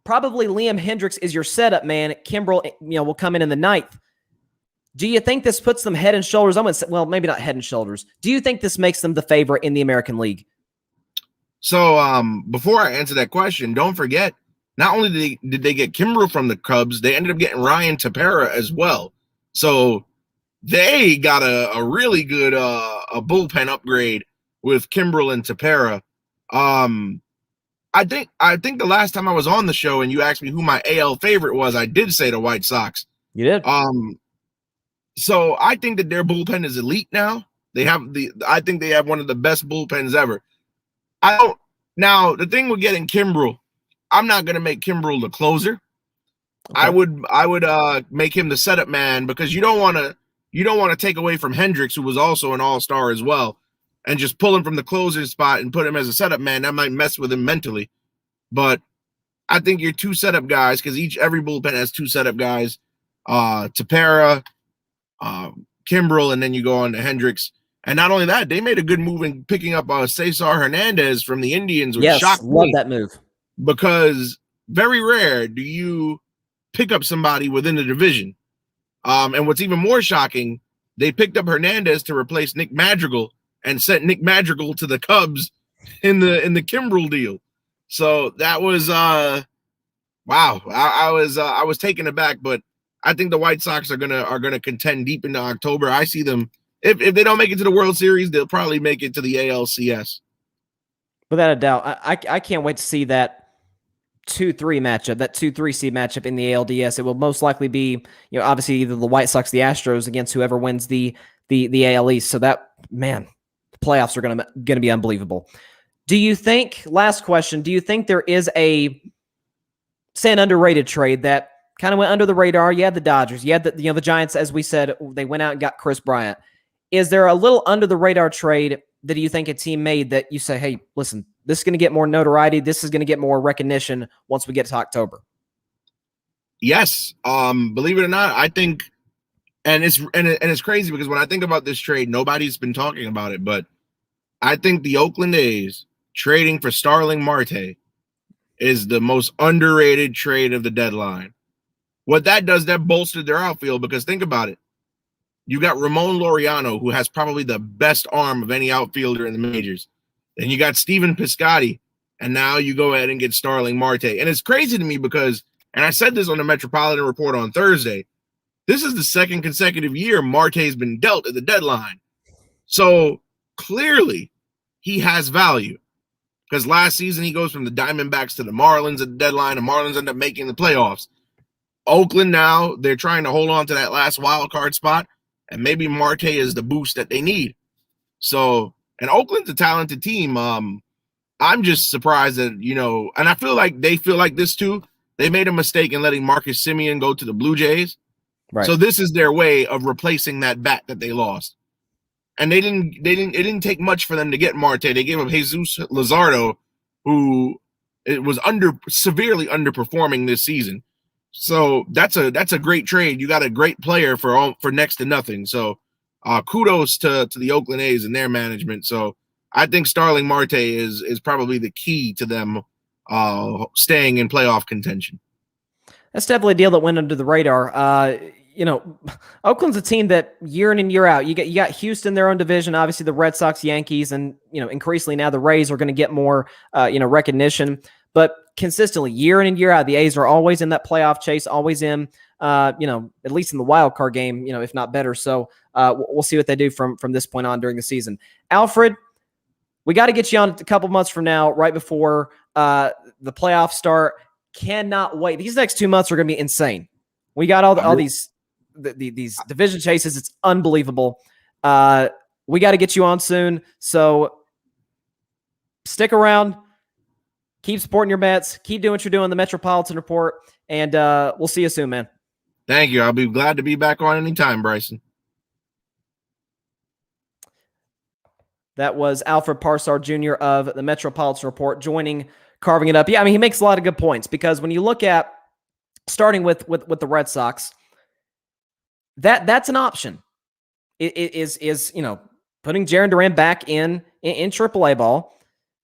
probably Liam Hendricks is your setup man. Kimbrell, will come in the ninth. Do you think this puts them head and shoulders? I'm going to say, well, maybe not head and shoulders. Do you think this makes them the favorite in the American League? So before I answer that question, don't forget, not only did they get Kimbrell from the Cubs, they ended up getting Ryan Tepera as well. So they got a really good a bullpen upgrade with Kimbrell and Tepera. I think the last time I was on the show and you asked me who my AL favorite was, I did say the White Sox. You did. So I think that their bullpen is elite now. I think they have one of the best bullpens ever. Now the thing with getting Kimbrell, I'm not gonna make Kimbrell the closer. Okay. I would make him the setup man because you don't want to take away from Hendricks, who was also an all-star as well, and just pull him from the closer spot and put him as a setup man. That might mess with him mentally. But I think your two setup guys, because every bullpen has two setup guys, Tepera, Kimbrell, and then you go on to Hendricks. And not only that, they made a good move in picking up Cesar Hernandez from the Indians, which Yes, shocked love me that move. because very rare do you pick up somebody within the division. And what's even more shocking, they picked up Hernandez to replace Nick Madrigal and sent Nick Madrigal to the Cubs in the Kimbrel deal. So that was wow. I was taken aback, but I think the White Sox are gonna contend deep into October. I see them, if they don't make it to the World Series, they'll probably make it to the ALCS. Without a doubt. I can't wait to see that 2-3 matchup, that 2-3 seed matchup in the ALDS. It will most likely be, obviously either the White Sox, the Astros against whoever wins the AL East. So that, man, the playoffs are going to be unbelievable. Do you think, last question, do you think there is an underrated trade that kind of went under the radar? You had the Dodgers, you had the Giants, as we said, they went out and got Chris Bryant. Is there a little under the radar trade that you think a team made that you say, hey, listen, this is going to get more notoriety, this is going to get more recognition once we get to October? Yes. Believe it or not, I think, and it's crazy because when I think about this trade, nobody's been talking about it, but I think the Oakland A's trading for Starling Marte is the most underrated trade of the deadline. What that does, that bolstered their outfield, because think about it. You got Ramon Laureano, who has probably the best arm of any outfielder in the majors. Then you got Steven Piscotty, and now you go ahead and get Starling Marte. And it's crazy to me because, and I said this on the Metropolitan Report on Thursday, this is the second consecutive year Marte's been dealt at the deadline. So clearly he has value, because last season he goes from the Diamondbacks to the Marlins at the deadline. The Marlins end up making the playoffs. Oakland now, they're trying to hold on to that last wild card spot, and maybe Marte is the boost that they need. So, and Oakland's a talented team. I'm just surprised that, and I feel like they feel like this too. They made a mistake in letting Marcus Semien go to the Blue Jays. Right. So this is their way of replacing that bat that they lost. And it didn't take much for them to get Marte. They gave up Jesus Luzardo, who it was severely underperforming this season. So that's a great trade. You got a great player for next to nothing. So kudos to the Oakland A's and their management. So I think Starling Marte is probably the key to them staying in playoff contention. That's definitely a deal that went under the radar. Oakland's a team that year in and year out, you got Houston, their own division, obviously the Red Sox, Yankees, and increasingly now the Rays are going to get more recognition. But consistently, year in and year out, the A's are always in that playoff chase, always in, at least in the wild card game, if not better. So we'll see what they do from this point on during the season. Alfred, we got to get you on a couple months from now, right before the playoffs start. Cannot wait. These next 2 months are going to be insane. We got all these division chases. It's unbelievable. We got to get you on soon. So stick around. Keep supporting your Mets. Keep doing what you're doing, the Metropolitan Report, and we'll see you soon, man. Thank you. I'll be glad to be back on anytime, Bryson. That was Alfred Parsard Jr. of the Metropolitan Report joining Carving It Up. Yeah, I mean, he makes a lot of good points, because when you look at starting with the Red Sox, that's an option. It is putting Jarren Duran back in AAA ball.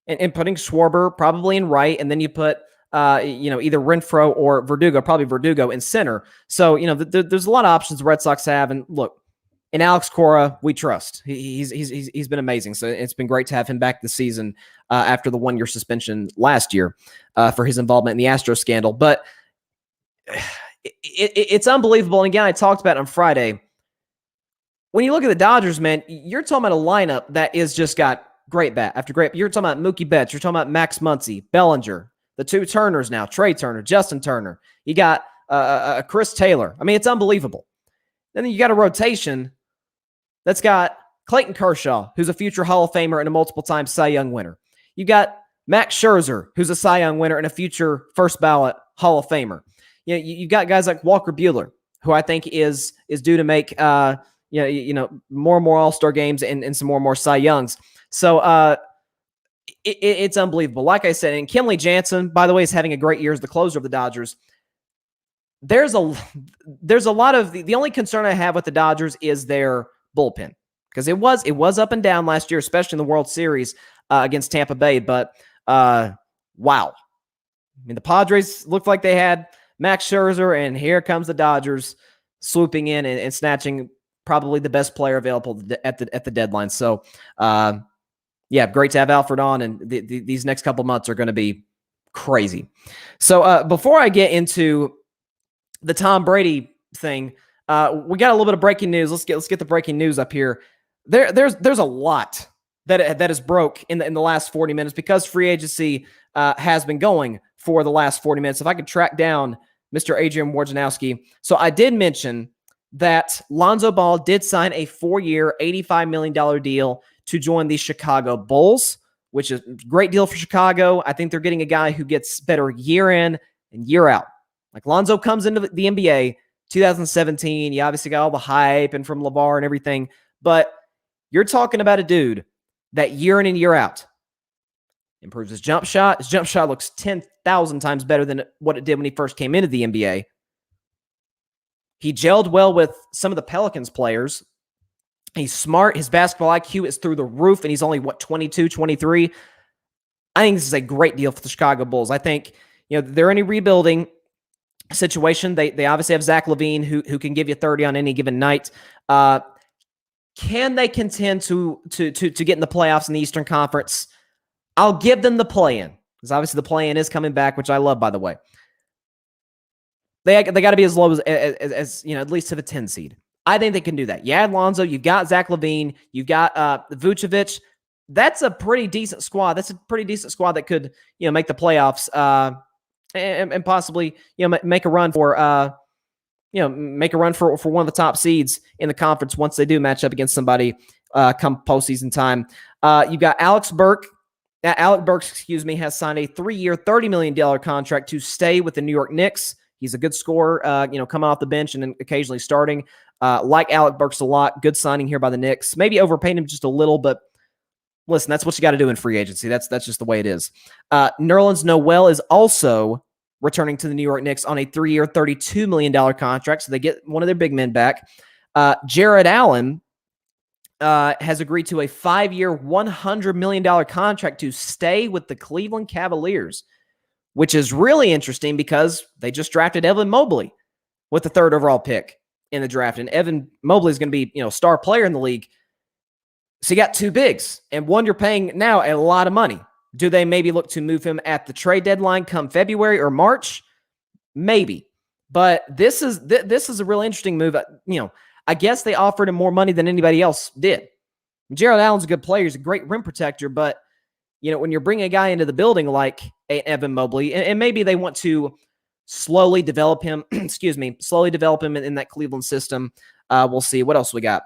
And putting Schwarber probably in right, and then you put, either Renfroe or Verdugo, probably Verdugo in center. So, there's a lot of options the Red Sox have. And look, in Alex Cora, we trust. He's been amazing. So it's been great to have him back this season after the 1-year suspension last year for his involvement in the Astros scandal. But it's unbelievable. And again, I talked about it on Friday. When you look at the Dodgers, man, you're talking about a lineup that is just got great bat after great. You're talking about Mookie Betts. You're talking about Max Muncy, Bellinger, the two Turners now, Trey Turner, Justin Turner. You got Chris Taylor. I mean, it's unbelievable. Then you got a rotation that's got Clayton Kershaw, who's a future Hall of Famer and a multiple-time Cy Young winner. You got Max Scherzer, who's a Cy Young winner and a future first-ballot Hall of Famer. You got guys like Walker Buehler, who I think is due to make more and more All-Star games and some more and more Cy Youngs. So it's unbelievable. Like I said, and Kenley Jansen, by the way, is having a great year as the closer of the Dodgers. There's a lot of the only concern I have with the Dodgers is their bullpen. because it was up and down last year, especially in the World Series against Tampa Bay. But wow, I mean, the Padres looked like they had Max Scherzer, and here comes the Dodgers swooping in and snatching probably the best player available at the deadline. So, yeah, great to have Alfred on, and these next couple months are going to be crazy. So, before I get into the Tom Brady thing, we got a little bit of breaking news. Let's get the breaking news up here. There's a lot that is broke in the last 40 minutes because free agency has been going for the last 40 minutes. If I could track down Mr. Adrian Wojnarowski. So I did mention that Lonzo Ball did sign a 4-year, $85 million deal to join the Chicago Bulls, which is a great deal for Chicago. I think they're getting a guy who gets better year in and year out. Like Lonzo comes into the NBA 2017. You obviously got all the hype and from LeVar and everything, but you're talking about a dude that year in and year out improves his jump shot. His jump shot looks 10,000 times better than what it did when he first came into the NBA. He gelled well with some of the Pelicans players. He's smart. His basketball IQ is through the roof, and he's only, 22, 23? I think this is a great deal for the Chicago Bulls. I think, they're in a rebuilding situation. They obviously have Zach LaVine, who can give you 30 on any given night. Can they contend to get in the playoffs in the Eastern Conference? I'll give them the play-in, because obviously the play-in is coming back, which I love, by the way. They got to be as low as at least to the 10 seed. I think they can do that. You add Lonzo, you've got Zach LaVine, you've got Vucevic. That's a pretty decent squad. That's a pretty decent squad that could make the playoffs and possibly make a run for make a run for one of the top seeds in the conference once they do match up against somebody come postseason time. You've got Alec Burks, has signed a 3-year, $30 million contract to stay with the New York Knicks. He's a good scorer, coming off the bench and then occasionally starting. Like Alec Burks a lot. Good signing here by the Knicks. Maybe overpaying him just a little, but listen, that's what you got to do in free agency. That's just the way it is. Nerlens Noel is also returning to the New York Knicks on a 3-year, $32 million contract, so they get one of their big men back. Jared Allen has agreed to a 5-year, $100 million contract to stay with the Cleveland Cavaliers, which is really interesting because they just drafted Evan Mobley with the 3rd overall pick in the draft. And Evan Mobley is going to be, star player in the league. So you got 2 bigs, and one you're paying now a lot of money. Do they maybe look to move him at the trade deadline come February or March? Maybe. But this is a real interesting move. I guess they offered him more money than anybody else did. Jared Allen's a good player. He's a great rim protector, but when you're bringing a guy into the building like Evan Mobley, and maybe they want to slowly develop him, in that Cleveland system. We'll see. What else we got?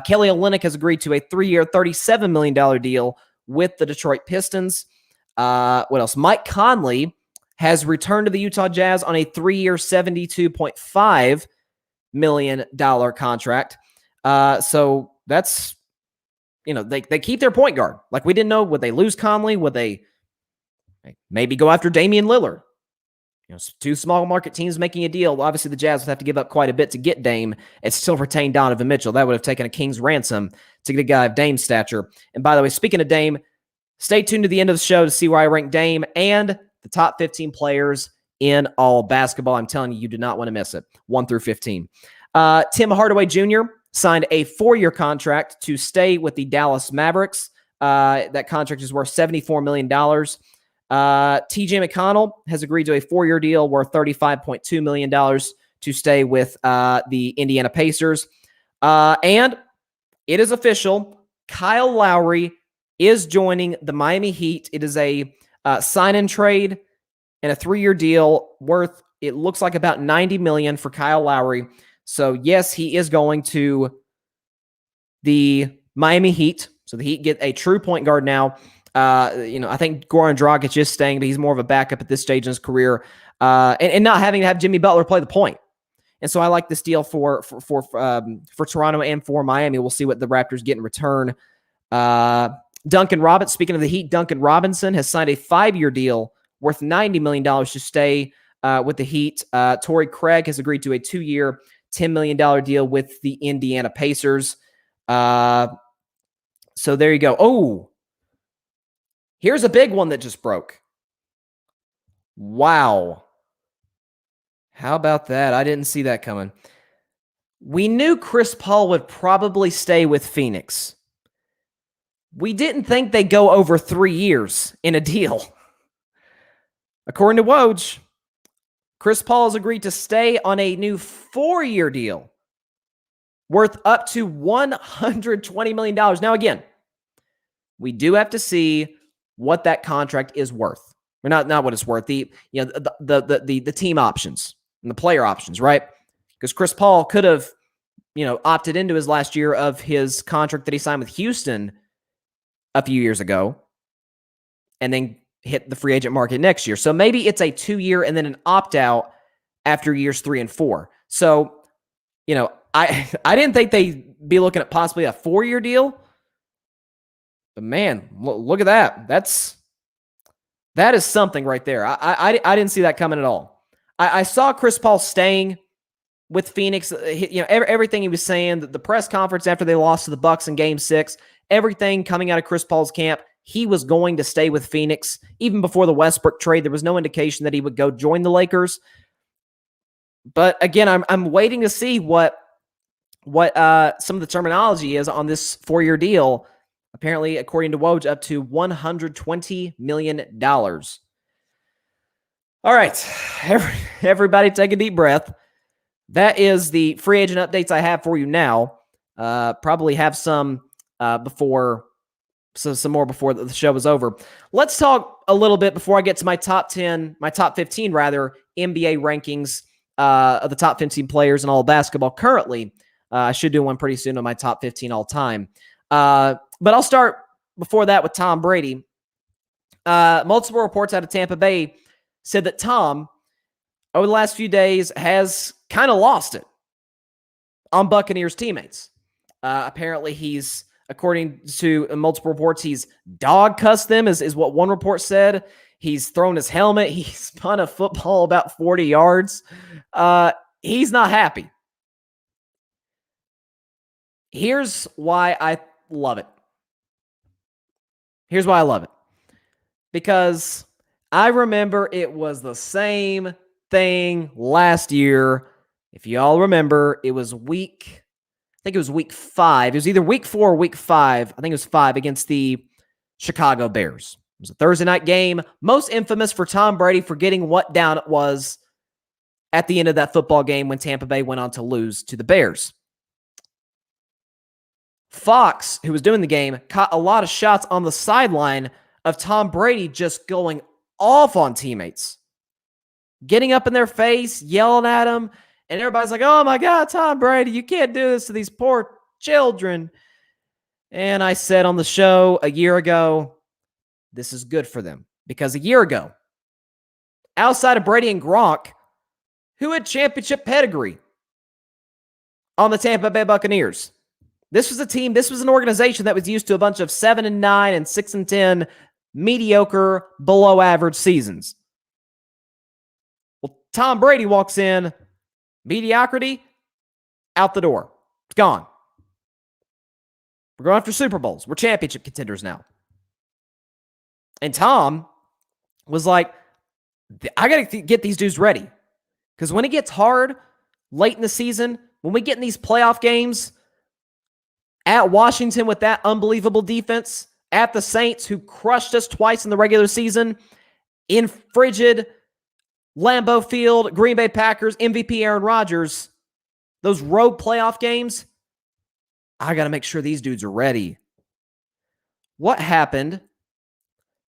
Kelly Olynyk has agreed to a 3-year, $37 million deal with the Detroit Pistons. What else? Mike Conley has returned to the Utah Jazz on a 3-year, $72.5 million contract. So that's, they keep their point guard. Like, we didn't know, would they lose Conley? Would they maybe go after Damian Lillard? 2 small market teams making a deal. Obviously, the Jazz would have to give up quite a bit to get Dame and still retain Donovan Mitchell. That would have taken a king's ransom to get a guy of Dame's stature. And by the way, speaking of Dame, stay tuned to the end of the show to see where I rank Dame and the top 15 players in all basketball. I'm telling you, you do not want to miss it. 1 through 15. Tim Hardaway Jr. signed a 4-year contract to stay with the Dallas Mavericks. That contract is worth $74 million. TJ McConnell has agreed to a 4-year deal worth $35.2 million to stay with the Indiana Pacers. And it is official. Kyle Lowry is joining the Miami Heat. It is a sign-in trade and a 3-year deal worth, it looks like, about $90 million for Kyle Lowry. So, yes, he is going to the Miami Heat. So the Heat get a true point guard now. I think Goran Dragic is staying, but he's more of a backup at this stage in his career, and not having to have Jimmy Butler play the point. And so I like this deal for Toronto and for Miami. We'll see what the Raptors get in return. Duncan Robinson, speaking of the Heat, Duncan Robinson has signed a 5-year deal worth $90 million to stay with the Heat. Torrey Craig has agreed to a 2-year, $10 million deal with the Indiana Pacers. So there you go. Oh, here's a big one that just broke. Wow. How about that? I didn't see that coming. We knew Chris Paul would probably stay with Phoenix. We didn't think they'd go over 3 years in a deal. According to Woj, Chris Paul has agreed to stay on a new 4-year deal worth up to $120 million. Now, again, we do have to see what that contract is worth. Or not what it's worth. The team options and the player options, right? Because Chris Paul could have, opted into his last year of his contract that he signed with Houston a few years ago, and then hit the free agent market next year. So maybe it's a 2-year and then an opt-out after years 3 and 4. So, I didn't think they'd be looking at possibly a 4-year deal. But man, look at that. That is something right there. I didn't see that coming at all. I saw Chris Paul staying with Phoenix. Everything he was saying, the press conference after they lost to the Bucks in Game 6, everything coming out of Chris Paul's camp, he was going to stay with Phoenix. Even before the Westbrook trade, there was no indication that he would go join the Lakers. But again, I'm waiting to see what some of the terminology is on this 4-year deal. Apparently, according to Woj, up to $120 million. All right, everybody take a deep breath. That is the free agent updates I have for you now. Probably have some some more before the show is over. Let's talk a little bit before I get to my top 15 NBA rankings of the top 15 players in all of basketball currently. I should do one pretty soon on my top 15 all time. But I'll start before that with Tom Brady. Multiple reports out of Tampa Bay said that Tom, over the last few days, has kind of lost it on Buccaneers teammates. Apparently, according to multiple reports, he's dog cussed them, is what one report said. He's thrown his helmet. He spun a football about 40 yards. He's not happy. Here's why I love it. Because I remember it was the same thing last year. If you all remember, it was week 5. It was either week 4 or week 5. I think it was 5 against the Chicago Bears. It was a Thursday night game, most infamous for Tom Brady forgetting what down it was at the end of that football game when Tampa Bay went on to lose to the Bears. Fox, who was doing the game, caught a lot of shots on the sideline of Tom Brady just going off on teammates, getting up in their face, yelling at them, and everybody's like, oh my God, Tom Brady, you can't do this to these poor children. And I said on the show a year ago, this is good for them. Because a year ago, outside of Brady and Gronk, who had championship pedigree on the Tampa Bay Buccaneers? This was an organization that was used to a bunch of 7-9 and 6-10 mediocre, below average seasons. Well, Tom Brady walks in, mediocrity, out the door. It's gone. We're going after Super Bowls. We're championship contenders now. And Tom was like, I got to get these dudes ready. Because when it gets hard late in the season, when we get in these playoff games, at Washington with that unbelievable defense, at the Saints who crushed us twice in the regular season, in frigid Lambeau Field, Green Bay Packers, MVP Aaron Rodgers, those road playoff games, I got to make sure these dudes are ready. What happened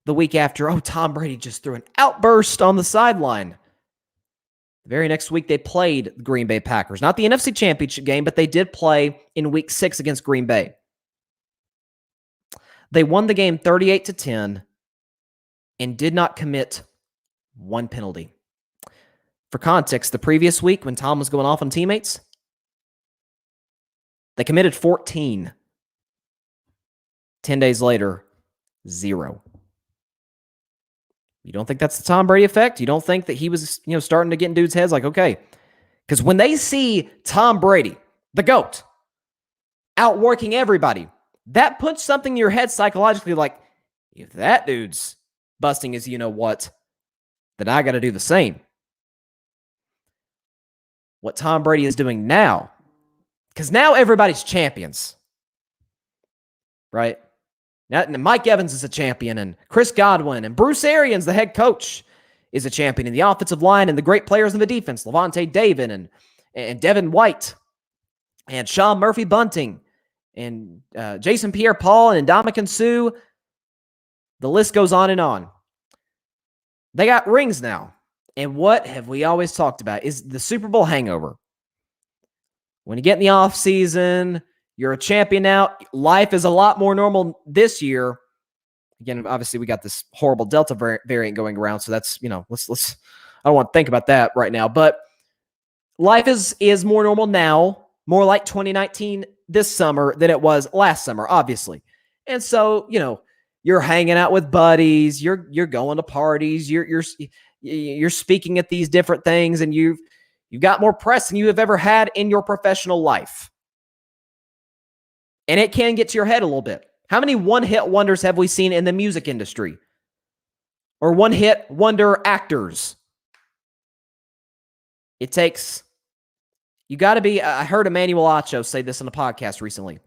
the week after? Oh, Tom Brady just threw an outburst on the sideline. The very next week, they played the Green Bay Packers. Not the NFC Championship game, but they did play in Week 6 against Green Bay. They won the game 38-10 and did not commit one penalty. For context, the previous week when Tom was going off on teammates, they committed 14. 10 days later, 0. You don't think that's the Tom Brady effect? You don't think that he was, starting to get in dudes' heads like, okay. Because when they see Tom Brady, the GOAT, outworking everybody. That puts something in your head psychologically like, if that dude's busting his you-know-what, then I got to do the same. What Tom Brady is doing now, because now everybody's champions, right? Now, Mike Evans is a champion, and Chris Godwin, and Bruce Arians, the head coach, is a champion in the offensive line, and the great players in the defense, Levante David and Devin White, and Sean Murphy Bunting, and Jason Pierre-Paul, and Ndamukong Suh. The list goes on and on. They got rings now. And what have we always talked about is the Super Bowl hangover. When you get in the offseason, you're a champion now. Life is a lot more normal this year. Again, obviously, we got this horrible Delta variant going around. So that's, let's I don't want to think about that right now. But life is more normal now, more like 2019 this summer than it was last summer, obviously. And so, you're hanging out with buddies, you're going to parties, you're speaking at these different things, and you've got more press than you have ever had in your professional life. And it can get to your head a little bit. How many one-hit wonders have we seen in the music industry? Or one-hit wonder actors? It takes, you got to be, I heard Emmanuel Acho say this on a podcast recently.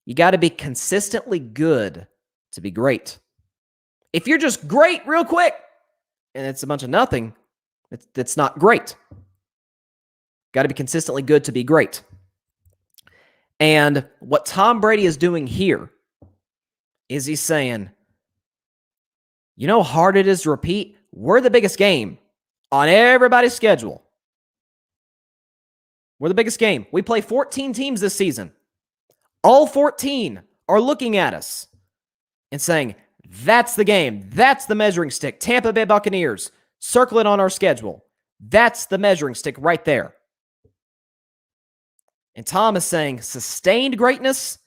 You got to be consistently good to be great. If you're just great real quick, and it's a bunch of nothing, it's not great. Got to be consistently good to be great. And what Tom Brady is doing here is he's saying, you know how hard it is to repeat? We're the biggest game on everybody's schedule. We're the biggest game. We play 14 teams this season. All 14 are looking at us and saying, that's the game. That's the measuring stick. Tampa Bay Buccaneers, circle it on our schedule. That's the measuring stick right there. And Tom is saying sustained greatness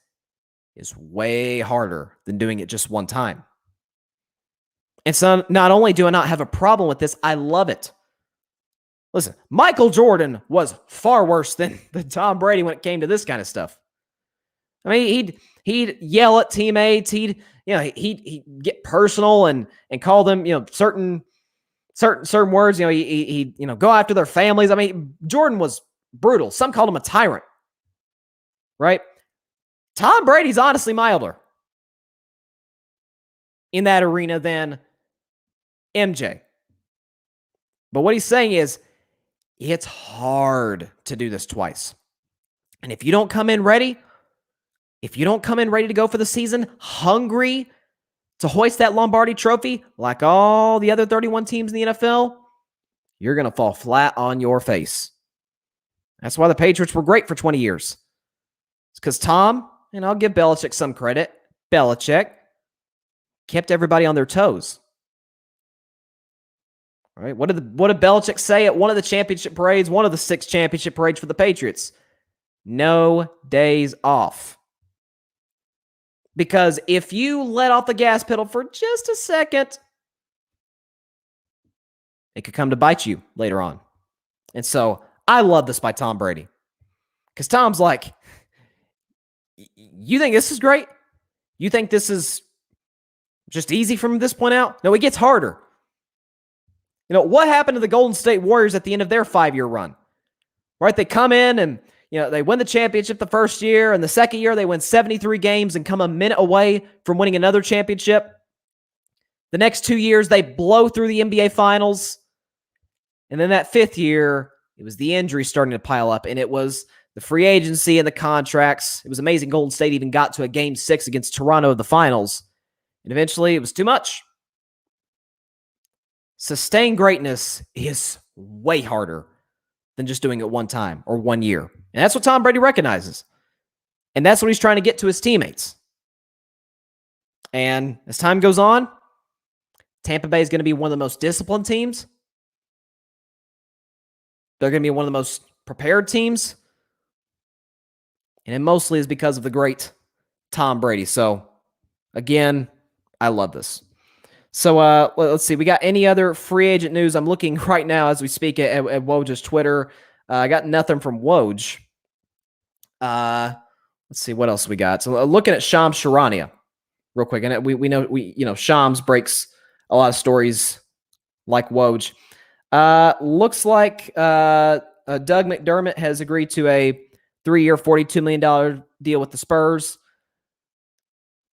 is way harder than doing it just one time. And so not only do I not have a problem with this, I love it. Listen, Michael Jordan was far worse than Tom Brady when it came to this kind of stuff. I mean, he'd yell at teammates. He'd get personal and call them, certain words. He'd go after their families. I mean, Jordan was brutal. Some called him a tyrant. Right? Tom Brady's honestly milder in that arena than MJ. But what he's saying is, it's hard to do this twice. And if you don't come in ready, to go for the season, hungry to hoist that Lombardi trophy, like all the other 31 teams in the NFL, you're going to fall flat on your face. That's why the Patriots were great for 20 years. It's because Tom, and I'll give Belichick some credit, Belichick kept everybody on their toes. All right, what did Belichick say at one of the championship parades, one of the 6 championship parades for the Patriots? No days off. Because if you let off the gas pedal for just a second, it could come to bite you later on. And so I love this by Tom Brady. Because Tom's like, you think this is great? You think this is just easy from this point out? No, it gets harder. What happened to the Golden State Warriors at the end of their 5-year run? Right? They come in and, they win the championship the first year, and the second year they win 73 games and come a minute away from winning another championship. The next 2 years, they blow through the NBA Finals. And then that 5th year, it was the injuries starting to pile up, and it was the free agency and the contracts. It was amazing Golden State even got to a Game 6 against Toronto in the finals. And eventually, it was too much. Sustained greatness is way harder than just doing it one time or 1 year. And that's what Tom Brady recognizes. And that's what he's trying to get to his teammates. And as time goes on, Tampa Bay is going to be one of the most disciplined teams. They're going to be one of the most prepared teams. And it mostly is because of the great Tom Brady. So, again, I love this. So, let's see. We got any other free agent news? I'm looking right now as we speak at Woj's Twitter. I got nothing from Woj. Let's see what else we got. So looking at Shams Charania real quick, and we know Shams breaks a lot of stories like Woj. Looks like Doug McDermott has agreed to a 3-year, $42 million deal with the Spurs.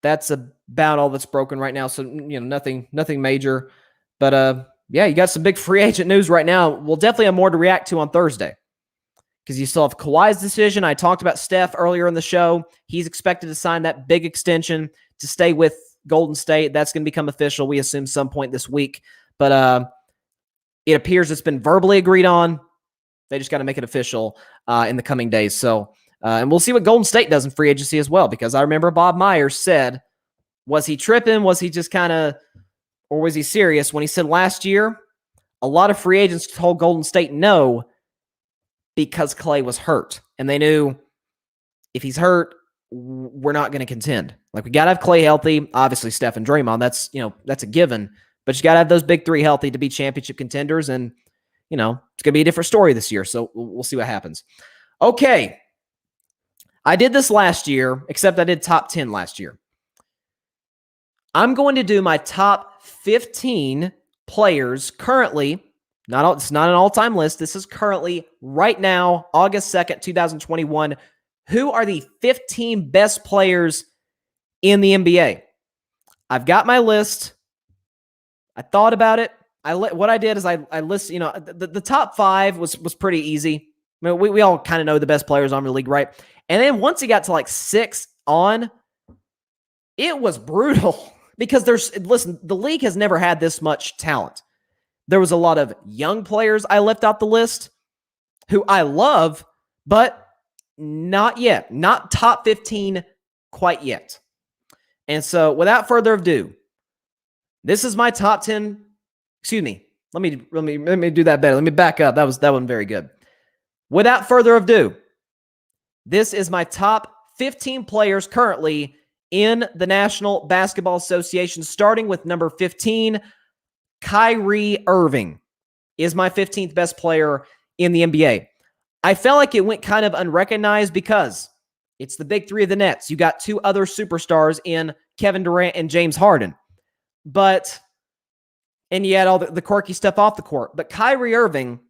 That's about all that's broken right now. So, nothing major. But yeah, you got some big free agent news right now. We'll definitely have more to react to on Thursday because you still have Kawhi's decision. I talked about Steph earlier in the show. He's expected to sign that big extension to stay with Golden State. That's going to become official, we assume, some point this week. But it appears it's been verbally agreed on. They just got to make it official in the coming days. So, and we'll see what Golden State does in free agency as well, because I remember Bob Myers said, was he tripping? Was he just kind of, or was he serious when he said last year, a lot of free agents told Golden State no because Klay was hurt. And they knew if he's hurt, we're not going to contend. Like, we got to have Klay healthy. Obviously, Steph and Draymond, that's a given. But you got to have those big three healthy to be championship contenders. And, it's going to be a different story this year. So we'll see what happens. Okay. I did this last year, except I did top 10 last year. I'm going to do my top 15 players currently. It's not an all-time list. This is currently right now, August 2nd, 2021. Who are the 15 best players in the NBA? I've got my list. I thought about it. What I did is I list, the top 5 was pretty easy. I mean, we all kind of know the best players on the league, right? And then once it got to like 6 on, it was brutal because the league has never had this much talent. There was a lot of young players I left out the list who I love, but not yet. Not top 15 quite yet. And so without further ado, this is my top 10. Excuse me. Let me do that better. Let me back up. That wasn't very good. Without further ado, this is my top 15 players currently in the National Basketball Association, starting with number 15, Kyrie Irving is my 15th best player in the NBA. I felt like it went kind of unrecognized because it's the big three of the Nets. You got 2 other superstars in Kevin Durant and James Harden. And you had all the quirky stuff off the court. But Kyrie Irving,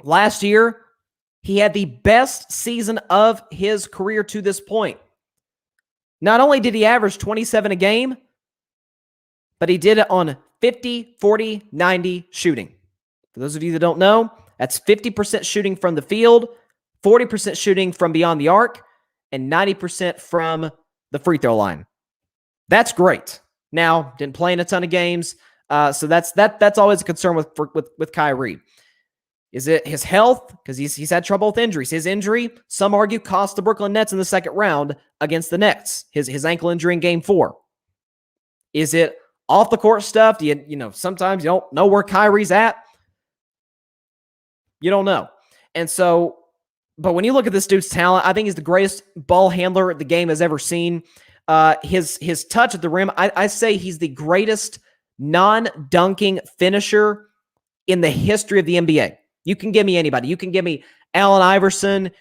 last year, he had the best season of his career to this point. Not only did he average 27 a game, but he did it on 50, 40, 90 shooting. For those of you that don't know, that's 50% shooting from the field, 40% shooting from beyond the arc, and 90% from the free throw line. That's great. Now, didn't play in a ton of games, so that's always a concern with Kyrie. Is it his health? Because he's had trouble with injuries. His injury, some argue, cost the Brooklyn Nets in the second round against the Nets. His ankle injury in Game 4. Is it off the court stuff? Do you sometimes you don't know where Kyrie's at? You don't know. And so, but when you look at this dude's talent, I think he's the greatest ball handler the game has ever seen. His touch at the rim, I say he's the greatest non-dunking finisher in the history of the NBA. You can give me anybody. You can give me Allen Iverson.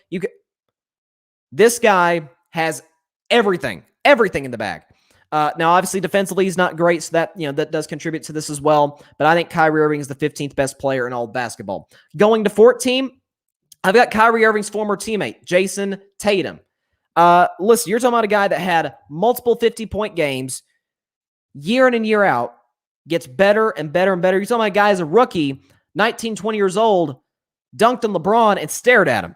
This guy has everything in the bag. Now, obviously, defensively, he's not great, so that does contribute to this as well. But I think Kyrie Irving is the 15th best player in all of basketball. Going to 14, I've got Kyrie Irving's former teammate, Jason Tatum. Listen, you're talking about a guy that had multiple 50-point games year in and year out, gets better and better and better. You're talking about a guy as a rookie, 19, 20 years old, dunked on LeBron and stared at him.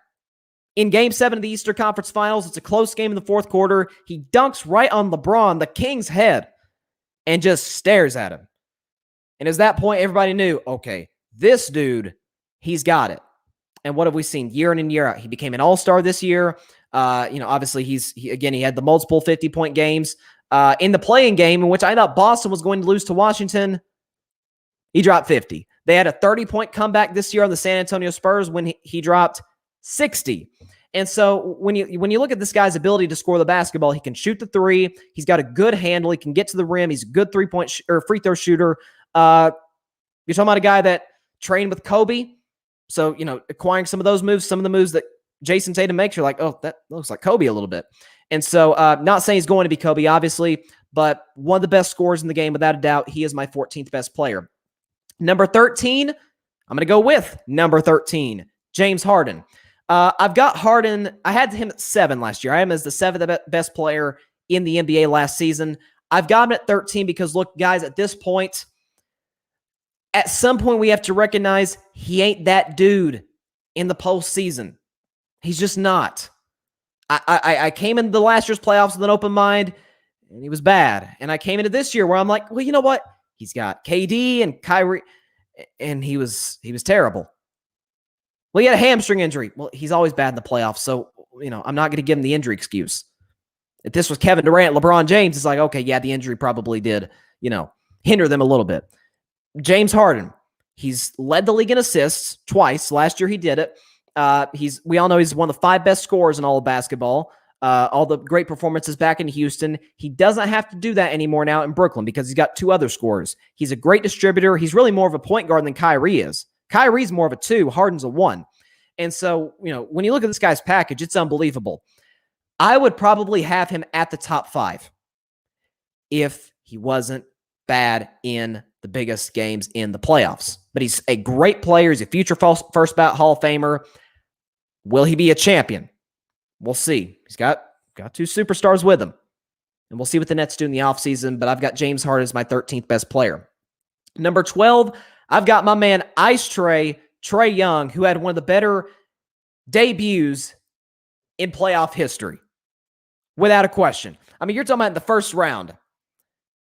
In Game 7 of the Eastern Conference Finals, it's a close game in the fourth quarter. He dunks right on LeBron, the King's head, and just stares at him. And at that point, everybody knew, okay, this dude, he's got it. And what have we seen year in and year out? He became an all-star this year. Obviously, he had the multiple 50-point games. In the play-in game, in which I thought Boston was going to lose to Washington, he dropped 50. They had a 30-point comeback this year on the San Antonio Spurs when he dropped 60. And so when you look at this guy's ability to score the basketball, he can shoot the three. He's got a good handle. He can get to the rim. He's a good three-point or free throw shooter. You're talking about a guy that trained with Kobe. So, acquiring some of those moves, some of the moves that Jason Tatum makes, you're like, oh, that looks like Kobe a little bit. And so not saying he's going to be Kobe, obviously, but one of the best scorers in the game, without a doubt. He is my 14th best player. Number 13, I'm going to go with number 13, James Harden. I've got Harden. I had him at 7 last year. I had him as the 7th best player in the NBA last season. I've got him at 13 because, look, guys, at this point, at some point we have to recognize he ain't that dude in the postseason. He's just not. I came into the last year's playoffs with an open mind, and he was bad. And I came into this year where I'm like, well, you know what? He's got KD and Kyrie, and he was terrible. Well, he had a hamstring injury. Well, he's always bad in the playoffs, so, I'm not going to give him the injury excuse. If this was Kevin Durant, LeBron James, it's like, okay, yeah, the injury probably did, hinder them a little bit. James Harden, he's led the league in assists twice. Last year he did it. We all know he's one of the 5 best scorers in all of basketball. All the great performances back in Houston. He doesn't have to do that anymore now in Brooklyn because he's got 2 other scorers. He's a great distributor. He's really more of a point guard than Kyrie is. Kyrie's more of a 2. Harden's a 1. And so, when you look at this guy's package, it's unbelievable. I would probably have him at the top 5 if he wasn't bad in the biggest games in the playoffs. But he's a great player. He's a future first ballot Hall of Famer. Will he be a champion? We'll see. He's got 2 superstars with him. And we'll see what the Nets do in the offseason. But I've got James Harden as my 13th best player. Number 12, I've got my man Ice Trae Young, who had one of the better debuts in playoff history. Without a question. I mean, you're talking about in the first round.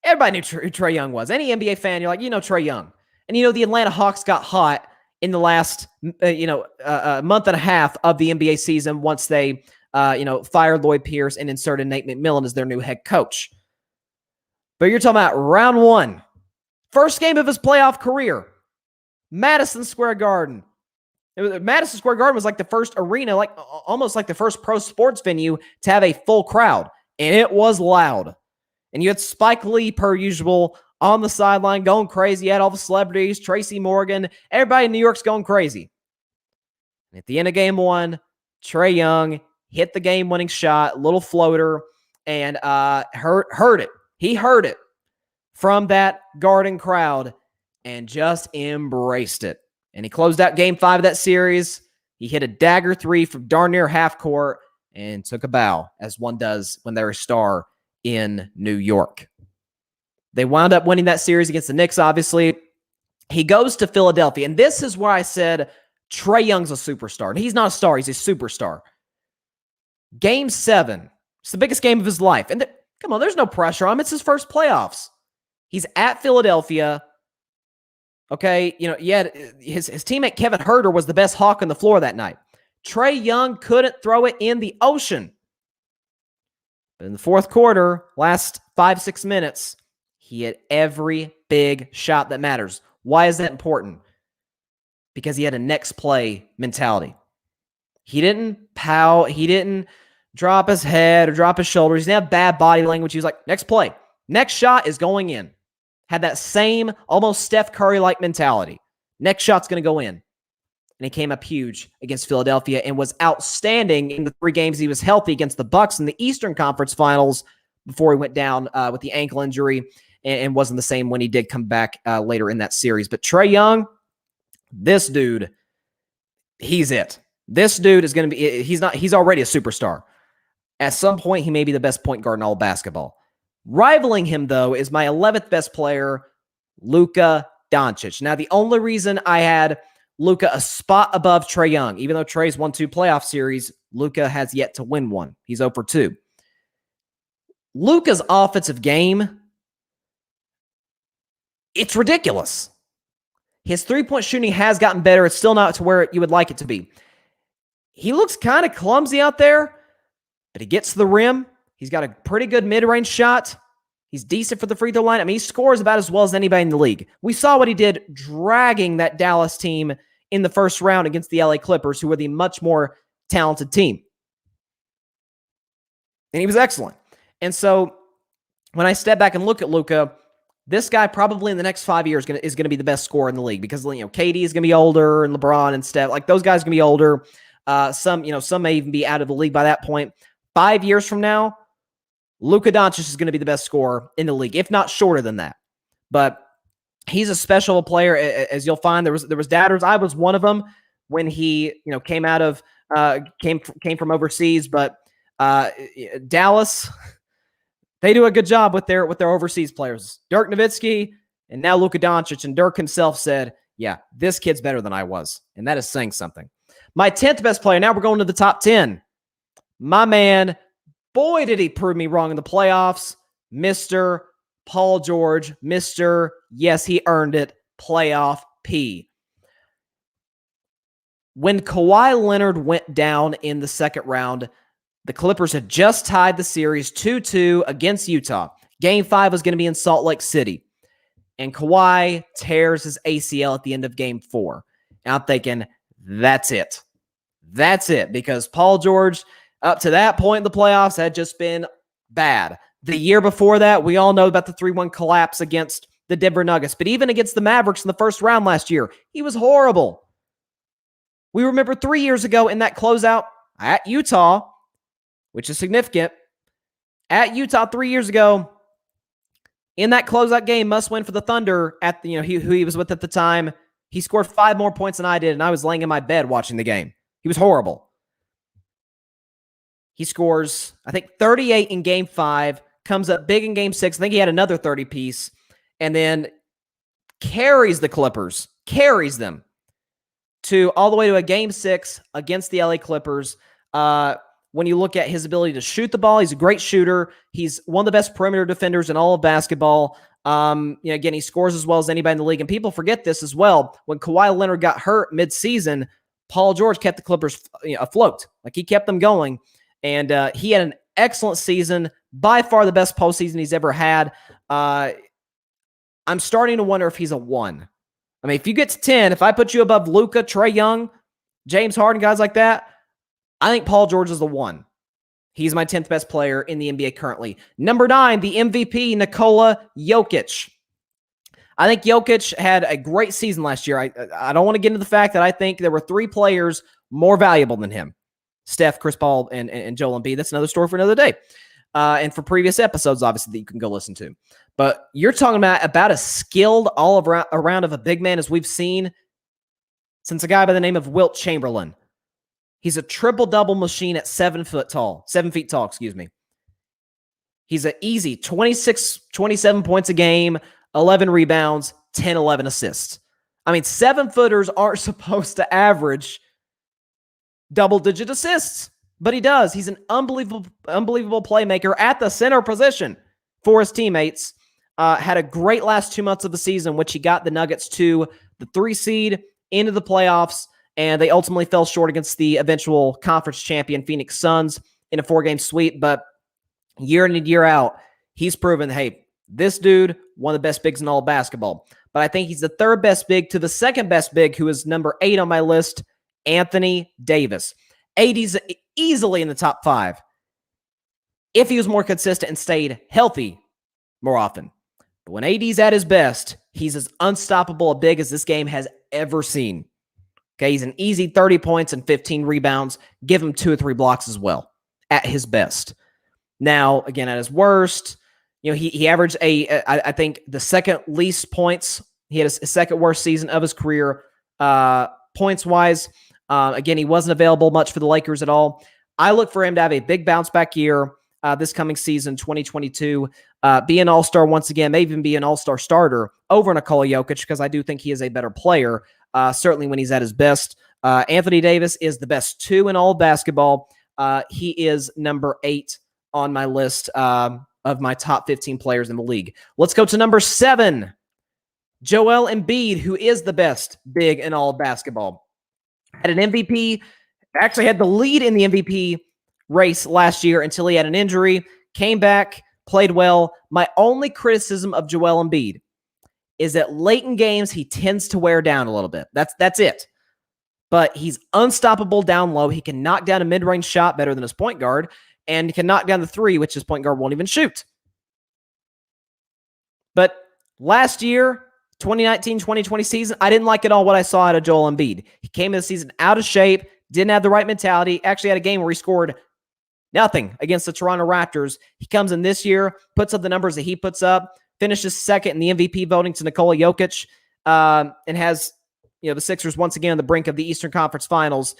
Everybody knew who Trae Young was. Any NBA fan, you're like, Trae Young. And the Atlanta Hawks got hot in the last, month and a half of the NBA season once they, fired Lloyd Pierce and inserted Nate McMillan as their new head coach. But you're talking about round 1. First game of his playoff career. Madison Square Garden. Madison Square Garden was like the first arena, like almost like the first pro sports venue to have a full crowd. And it was loud. And you had Spike Lee, per usual, on the sideline going crazy. You had all the celebrities, Tracy Morgan. Everybody in New York's going crazy. And at the end of game 1, Trae Young hit the game-winning shot, little floater, and heard it. He heard it from that Garden crowd and just embraced it. And he closed out game 5 of that series. He hit a dagger 3 from darn near half court and took a bow, as one does when they're a star in New York. They wound up winning that series against the Knicks, obviously. He goes to Philadelphia, and this is where I said Trae Young's a superstar. And he's not a star, he's a superstar. Game 7. It's the biggest game of his life. And come on, there's no pressure on him. It's his first playoffs. He's at Philadelphia. Okay, his teammate Kevin Huerter was the best Hawk on the floor that night. Trae Young couldn't throw it in the ocean. But in the fourth quarter, last 5-6 minutes, he hit every big shot that matters. Why is that important? Because he had a next play mentality. He didn't pout. He didn't drop his head or drop his shoulders. He didn't have bad body language. He was like, next play. Next shot is going in. Had that same almost Steph Curry-like mentality. Next shot's going to go in. And he came up huge against Philadelphia and was outstanding in the 3 games he was healthy against the Bucks in the Eastern Conference Finals before he went down with the ankle injury and wasn't the same when he did come back later in that series. But Trae Young, this dude, he's it. This dude is going to be, he's already a superstar. At some point, he may be the best point guard in all of basketball. Rivaling him, though, is my 11th best player, Luka Doncic. Now, the only reason I had Luka a spot above Trae Young, even though Trae's won 2 playoff series, Luka has yet to win one. He's 0 for 2. Luka's offensive game, it's ridiculous. His 3-point shooting has gotten better. It's still not to where you would like it to be. He looks kind of clumsy out there, but he gets to the rim. He's got a pretty good mid-range shot. He's decent for the free throw line. I mean, he scores about as well as anybody in the league. We saw what he did dragging that Dallas team in the first round against the LA Clippers, who were the much more talented team. And he was excellent. And so when I step back and look at Luka, this guy probably in the next 5 years is going to be the best scorer in the league because, KD is going to be older and LeBron and Steph, like those guys are going to be older. Some may even be out of the league by that point. 5 years from now, Luka Doncic is going to be the best scorer in the league, if not shorter than that. But he's a special player, as you'll find. There was doubters. I was one of them when he came out of came from overseas. But Dallas, they do a good job with their overseas players. Dirk Nowitzki and now Luka Doncic. And Dirk himself said, "Yeah, this kid's better than I was," and that is saying something. My 10th best player. Now we're going to the top 10. My man, boy, did he prove me wrong in the playoffs. Mr. Paul George, yes, he earned it, playoff P. When Kawhi Leonard went down in the second round, the Clippers had just tied the series 2-2 against Utah. Game 5 was going to be in Salt Lake City. And Kawhi tears his ACL at the end of Game 4. And I'm thinking, that's it. That's it. Because Paul George, up to that point in the playoffs, had just been bad. The year before that, we all know about the 3-1 collapse against the Denver Nuggets. But even against the Mavericks in the first round last year, he was horrible. We remember 3 years ago in that closeout at Utah, which is significant. At Utah 3 years ago, in that closeout game, must win for the Thunder, at who he was with at the time, he scored 5 more points than I did, and I was laying in my bed watching the game. He was horrible. He scores, I think, 38 in Game 5, comes up big in Game 6. I think he had another 30-piece, and then carries the Clippers, carries them to all the way to a Game 6 against the LA Clippers. When you look at his ability to shoot the ball, he's a great shooter. He's one of the best perimeter defenders in all of basketball. Again, he scores as well as anybody in the league. And people forget this as well. When Kawhi Leonard got hurt mid-season, Paul George kept the Clippers afloat. Like, he kept them going. And he had an excellent season, by far the best postseason he's ever had. I'm starting to wonder if he's a 1. I mean, if you get to 10, if I put you above Luka, Trae Young, James Harden, guys like that, I think Paul George is the 1. He's my 10th best player in the NBA currently. Number 9, the MVP, Nikola Jokic. I think Jokic had a great season last year. I don't want to get into the fact that I think there were 3 players more valuable than him. Steph, Chris Paul, and Joel Embiid. That's another story for another day. And for previous episodes, obviously, that you can go listen to. But you're talking about as skilled all around of a big man as we've seen since a guy by the name of Wilt Chamberlain. He's a triple-double machine at 7 feet tall, excuse me. He's an easy 26, 27 points a game, 11 rebounds, 10, 11 assists. I mean, 7-footers aren't supposed to average double-digit assists, but he does. He's an unbelievable playmaker at the center position for his teammates. Had a great last 2 months of the season, which he got the Nuggets to the 3 seed into the playoffs, and they ultimately fell short against the eventual conference champion Phoenix Suns in a 4-game sweep. But year in and year out, he's proven, hey, this dude, one of the best bigs in all of basketball. But I think he's the 3rd best big to the 2nd best big, who is number 8 on my list, Anthony Davis. AD's easily in the top 5 if he was more consistent and stayed healthy more often. But when AD's at his best, he's as unstoppable a big as this game has ever seen. Okay, he's an easy 30 points and 15 rebounds. Give him 2 or 3 blocks as well at his best. Now, again, at his worst, he averaged I think the 2nd least points. He had his 2nd worst season of his career points-wise. Again, he wasn't available much for the Lakers at all. I look for him to have a big bounce-back year this coming season, 2022. Be an all-star once again, maybe even be an all-star starter over Nikola Jokic, because I do think he is a better player, certainly when he's at his best. Anthony Davis is the best 2 in all of basketball. He is number 8 on my list of my top 15 players in the league. Let's go to number 7, Joel Embiid, who is the best big in all of basketball. Had an MVP, actually had the lead in the MVP race last year until he had an injury, came back, played well. My only criticism of Joel Embiid is that late in games, he tends to wear down a little bit. That's it. But he's unstoppable down low. He can knock down a mid-range shot better than his point guard, and he can knock down the 3, which his point guard won't even shoot. But last year, 2019-2020 season, I didn't like at all what I saw out of Joel Embiid. He came into the season out of shape, didn't have the right mentality, actually had a game where he scored Nothing against the Toronto Raptors. He comes in this year, puts up the numbers that he puts up, finishes second in the MVP voting to Nikola Jokic, and has the Sixers once again on the brink of the Eastern Conference Finals.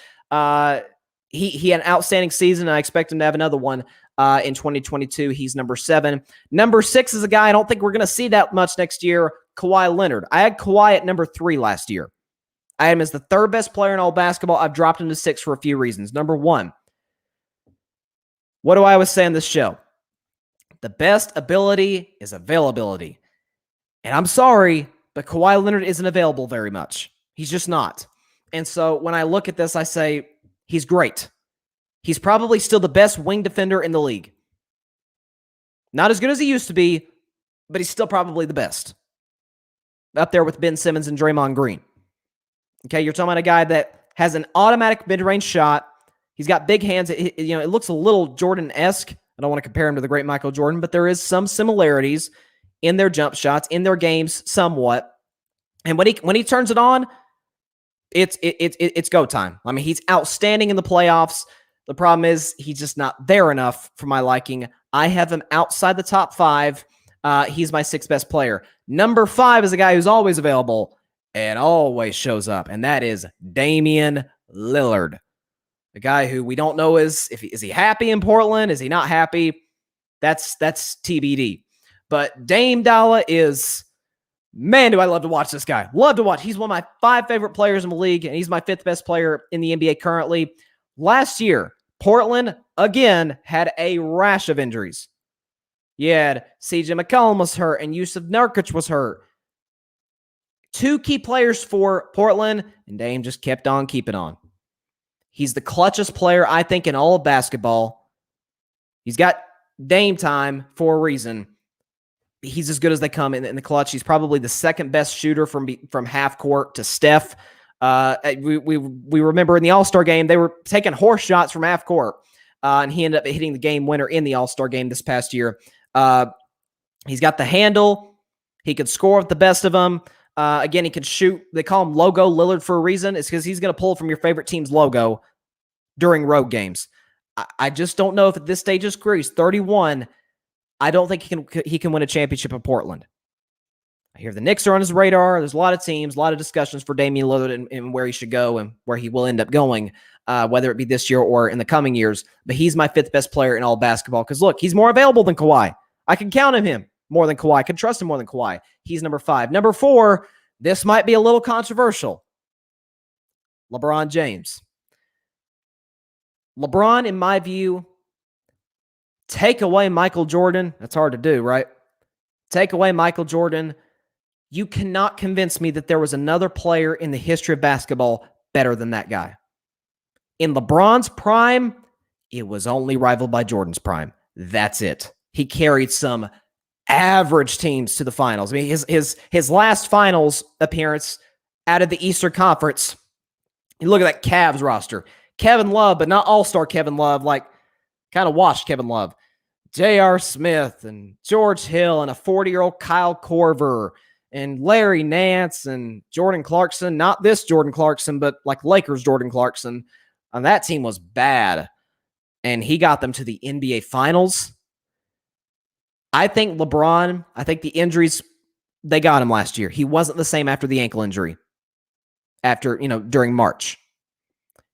He had an outstanding season, and I expect him to have another one in 2022. He's number 7. Number 6 is a guy I don't think we're going to see that much next year, Kawhi Leonard. I had Kawhi at number 3 last year. I had him as the 3rd best player in all basketball. I've dropped him to 6 for a few reasons. Number 1, what do I always say on this show? The best ability is availability. And I'm sorry, but Kawhi Leonard isn't available very much. He's just not. And so when I look at this, I say, he's great. He's probably still the best wing defender in the league. Not as good as he used to be, but he's still probably the best. Up there with Ben Simmons and Draymond Green. Okay, you're talking about a guy that has an automatic mid-range shot. He's got big hands. It looks a little Jordan-esque. I don't want to compare him to the great Michael Jordan, but there is some similarities in their jump shots, in their games somewhat. And when he turns it on, it's go time. I mean, he's outstanding in the playoffs. The problem is he's just not there enough for my liking. I have him outside the top 5. He's my 6th best player. Number 5 is a guy who's always available and always shows up, and that is Damian Lillard. The guy who we don't know is he happy in Portland? Is he not happy? That's TBD. But Dame Dalla is, man, do I love to watch this guy. Love to watch. He's one of my 5 favorite players in the league, and he's my 5th best player in the NBA currently. Last year, Portland, again, had a rash of injuries. You had CJ McCollum was hurt, and Yusuf Nurkic was hurt. 2 key players for Portland, and Dame just kept on keeping on. He's the clutchest player, I think, in all of basketball. He's got Dame time for a reason. He's as good as they come in the clutch. He's probably the 2nd best shooter from half court to Steph. We remember in the All-Star game, they were taking horse shots from half court, and he ended up hitting the game winner in the All-Star game this past year. He's got the handle. He could score with the best of them. Again, he can shoot. They call him Logo Lillard for a reason. It's because he's going to pull from your favorite team's logo during road games. I just don't know if at this stage of his career, he's 31. I don't think he can win a championship in Portland. I hear the Knicks are on his radar. There's a lot of teams, a lot of discussions for Damian Lillard and where he should go and where he will end up going, whether it be this year or in the coming years. But he's my 5th best player in all basketball because, look, he's more available than Kawhi. I can count on him more than Kawhi. I can trust him more than Kawhi. He's number 5. Number 4, this might be a little controversial. LeBron James. LeBron, in my view, take away Michael Jordan. That's hard to do, right? Take away Michael Jordan. You cannot convince me that there was another player in the history of basketball better than that guy. In LeBron's prime, it was only rivaled by Jordan's prime. That's it. He carried some average teams to the finals. I mean, his last finals appearance out of the Eastern Conference, you look at that Cavs roster. Kevin Love, but not all-star Kevin Love, like kind of washed Kevin Love. J.R. Smith and George Hill and a 40-year-old Kyle Korver and Larry Nance and Jordan Clarkson. Not this Jordan Clarkson, but like Lakers Jordan Clarkson. And that team was bad. And he got them to the NBA Finals. I think LeBron, the injuries, they got him last year. He wasn't the same after the ankle injury. During March.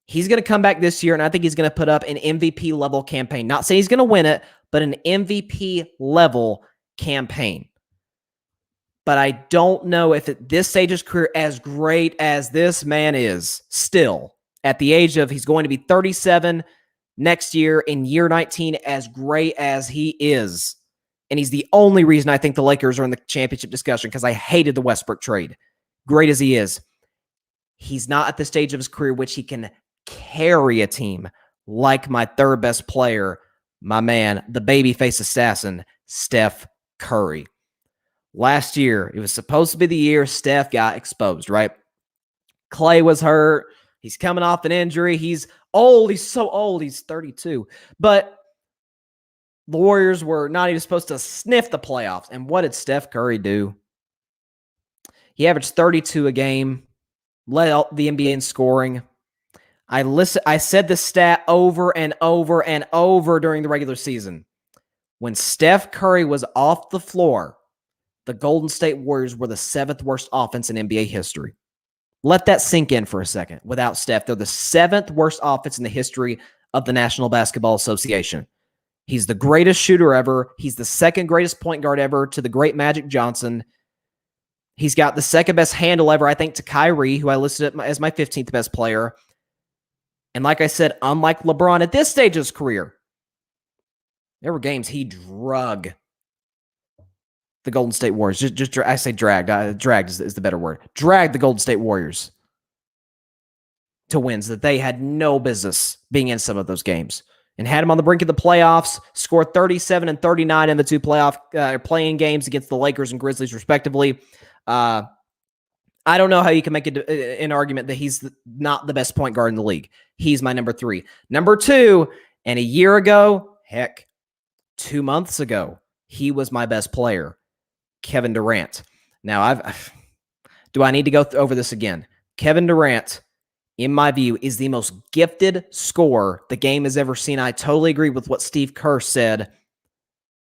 He's going to come back this year, and I think he's going to put up an MVP-level campaign. Not saying he's going to win it, but an MVP-level campaign. But I don't know if at this stage of his career, as great as this man is, still, at the age of, he's going to be 37 next year, in year 19, as great as he is. And he's the only reason I think the Lakers are in the championship discussion, because I hated the Westbrook trade. Great as he is. He's not at the stage of his career which he can carry a team like my 3rd best player, my man, the babyface assassin, Steph Curry. Last year, it was supposed to be the year Steph got exposed, right? Clay was hurt. He's coming off an injury. He's old. He's so old. He's 32. But the Warriors were not even supposed to sniff the playoffs. And what did Steph Curry do? He averaged 32 a game, led the NBA in scoring. I said this stat over and over and over during the regular season. When Steph Curry was off the floor, the Golden State Warriors were the 7th worst offense in NBA history. Let that sink in for a second. Without Steph, they're the 7th worst offense in the history of the National Basketball Association. He's the greatest shooter ever. He's the 2nd greatest point guard ever to the great Magic Johnson. He's got the 2nd best handle ever, I think, to Kyrie, who I listed as my 15th best player. And like I said, unlike LeBron at this stage of his career, there were games he drug the Golden State Warriors. I say dragged. Dragged is the better word. Dragged the Golden State Warriors to wins that they had no business being in some of those games. And had him on the brink of the playoffs, scored 37 and 39 in the 2 playoff playing games against the Lakers and Grizzlies, respectively. I don't know how you can make an argument that he's not the best point guard in the league. He's my number 3. Number 2, and a year ago, 2 months ago, he was my best player, Kevin Durant. Now, do I need to go over this again? Kevin Durant, in my view, is the most gifted scorer the game has ever seen. I totally agree with what Steve Kerr said,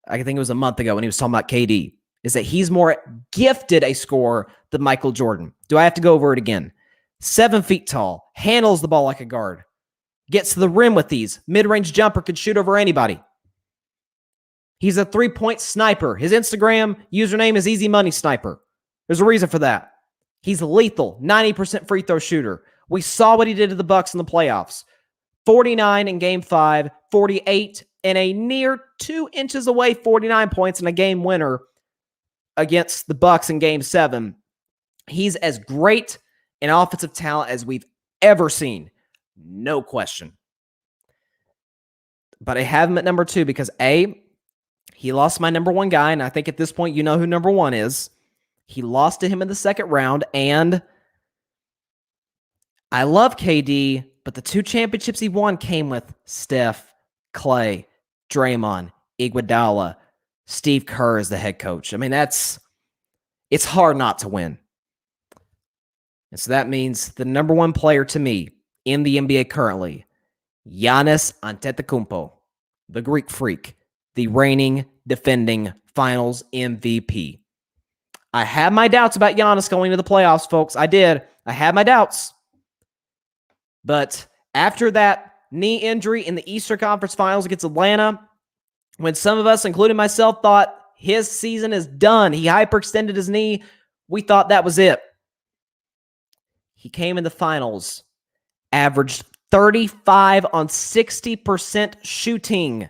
I think it was a month ago when he was talking about KD, is that he's more gifted a scorer than Michael Jordan. Do I have to go over it again? 7 feet tall, handles the ball like a guard, gets to the rim with these, mid-range jumper, could shoot over anybody. He's a 3-point sniper. His Instagram username is Easy Money Sniper. There's a reason for that. He's lethal, 90% free throw shooter. We saw what he did to the Bucks in the playoffs. 49 in Game 5, 48 and a near 2 inches away 49 points in a game winner against the Bucks in Game 7. He's as great an offensive talent as we've ever seen. No question. But I have him at number 2 because A, he lost my number 1 guy, and I think at this point you know who number 1 is. He lost to him in the 2nd round, and I love KD, but the 2 championships he won came with Steph, Clay, Draymond, Iguodala, Steve Kerr as the head coach. I mean, it's hard not to win. And so that means the number 1 player to me in the NBA currently, Giannis Antetokounmpo, the Greek freak, the reigning, defending Finals MVP. I had my doubts about Giannis going to the playoffs, folks. I did. I had my doubts. But after that knee injury in the Eastern Conference Finals against Atlanta, when some of us, including myself, thought his season is done, he hyperextended his knee, we thought that was it. He came in the finals, averaged 35 on 60% shooting.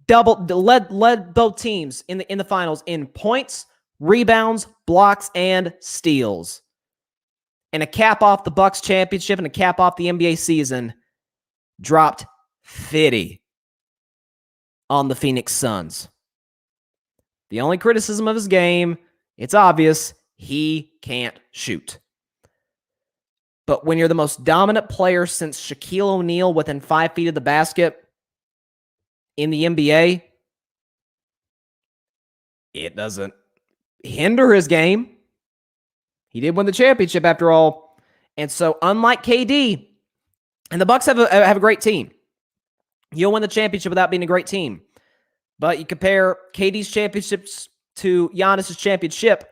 Led both teams in the finals in points, rebounds, blocks, and steals. And a cap off the Bucks championship and a cap off the NBA season, dropped 50 on the Phoenix Suns. The only criticism of his game, it's obvious, he can't shoot. But when you're the most dominant player since Shaquille O'Neal within 5 feet of the basket in the NBA, it doesn't hinder his game. He did win the championship after all. And so unlike KD, and the Bucks have a great team. You'll win the championship without being a great team. But you compare KD's championships to Giannis's championship.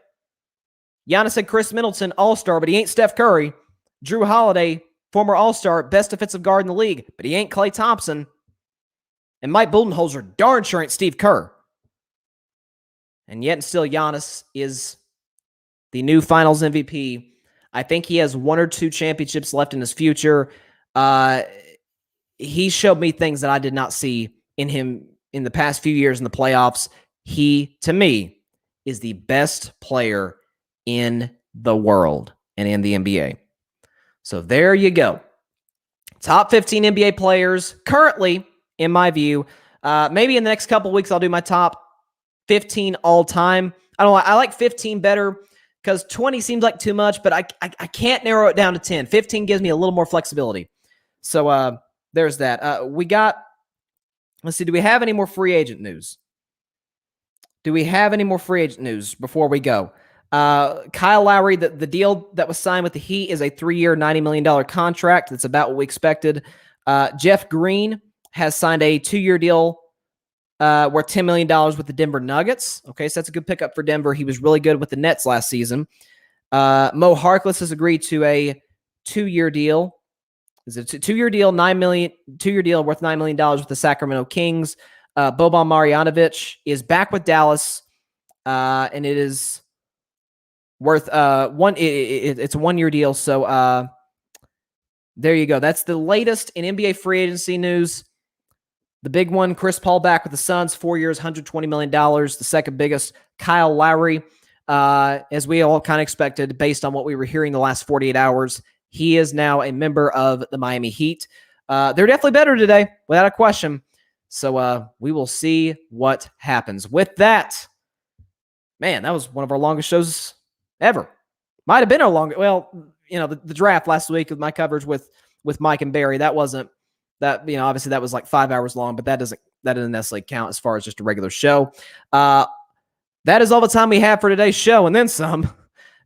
Giannis had Chris Middleton, all-star, but he ain't Steph Curry. Drew Holiday, former all-star, best defensive guard in the league, but he ain't Klay Thompson. And Mike Budenholzer darn sure ain't Steve Kerr. And yet and still Giannis is the new Finals MVP. I think he has 1 or 2 championships left in his future. He showed me things that I did not see in him in the past few years in the playoffs. He, to me, is the best player in the world and in the NBA. So there you go. Top 15 NBA players currently, in my view. Maybe in the next couple weeks, I'll do my top 15 all time. I don't know. I like 15 better because 20 seems like too much, but I can't narrow it down to 10. 15 gives me a little more flexibility. So there's that. Let's see. Do we have any more free agent news? Do we have any more free agent news before we go? Kyle Lowry, the deal that was signed with the Heat is a 3-year, $90 million contract. That's about what we expected. Jeff Green has signed a 2-year deal worth $10 million with the Denver Nuggets. Okay, so that's a good pickup for Denver. He was really good with the Nets last season. Mo Harkless has agreed to a 2-year deal. Is it a 2-year deal? $2-year deal worth $9 million with the Sacramento Kings. Boban Marjanovic is back with Dallas, and it is worth it's a 1-year deal. So there you go. That's the latest in NBA free agency news. The big one, Chris Paul back with the Suns, 4 years, $120 million. The second biggest, Kyle Lowry, as we all kind of expected based on what we were hearing the last 48 hours. He is now a member of the Miami Heat. They're definitely better today, without a question. So we will see what happens. With that, man, that was one of our longest shows ever. Might have been our longest. Well, the draft last week with my coverage with Mike and Barry, that wasn't that. Obviously that was like 5 hours long, but that doesn't necessarily count as far as just a regular show. That is all the time we have for today's show, and then some.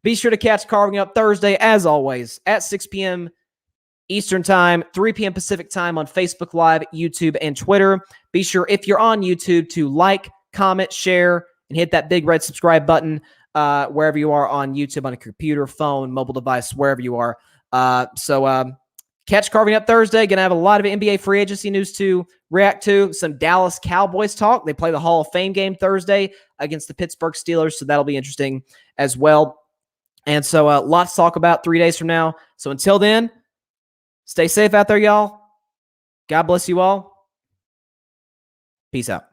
Be sure to catch Carving Up Thursday, as always, at 6 p.m. Eastern Time, 3 p.m. Pacific Time on Facebook Live, YouTube, and Twitter. Be sure, if you're on YouTube, to like, comment, share, and hit that big red subscribe button wherever you are on YouTube, on a computer, phone, mobile device, wherever you are. So catch Carving Up Thursday. Going to have a lot of NBA free agency news to react to. Some Dallas Cowboys talk. They play the Hall of Fame game Thursday against the Pittsburgh Steelers, so that'll be interesting as well. And so lots to talk about 3 days from now. So until then, stay safe out there, y'all. God bless you all. Peace out.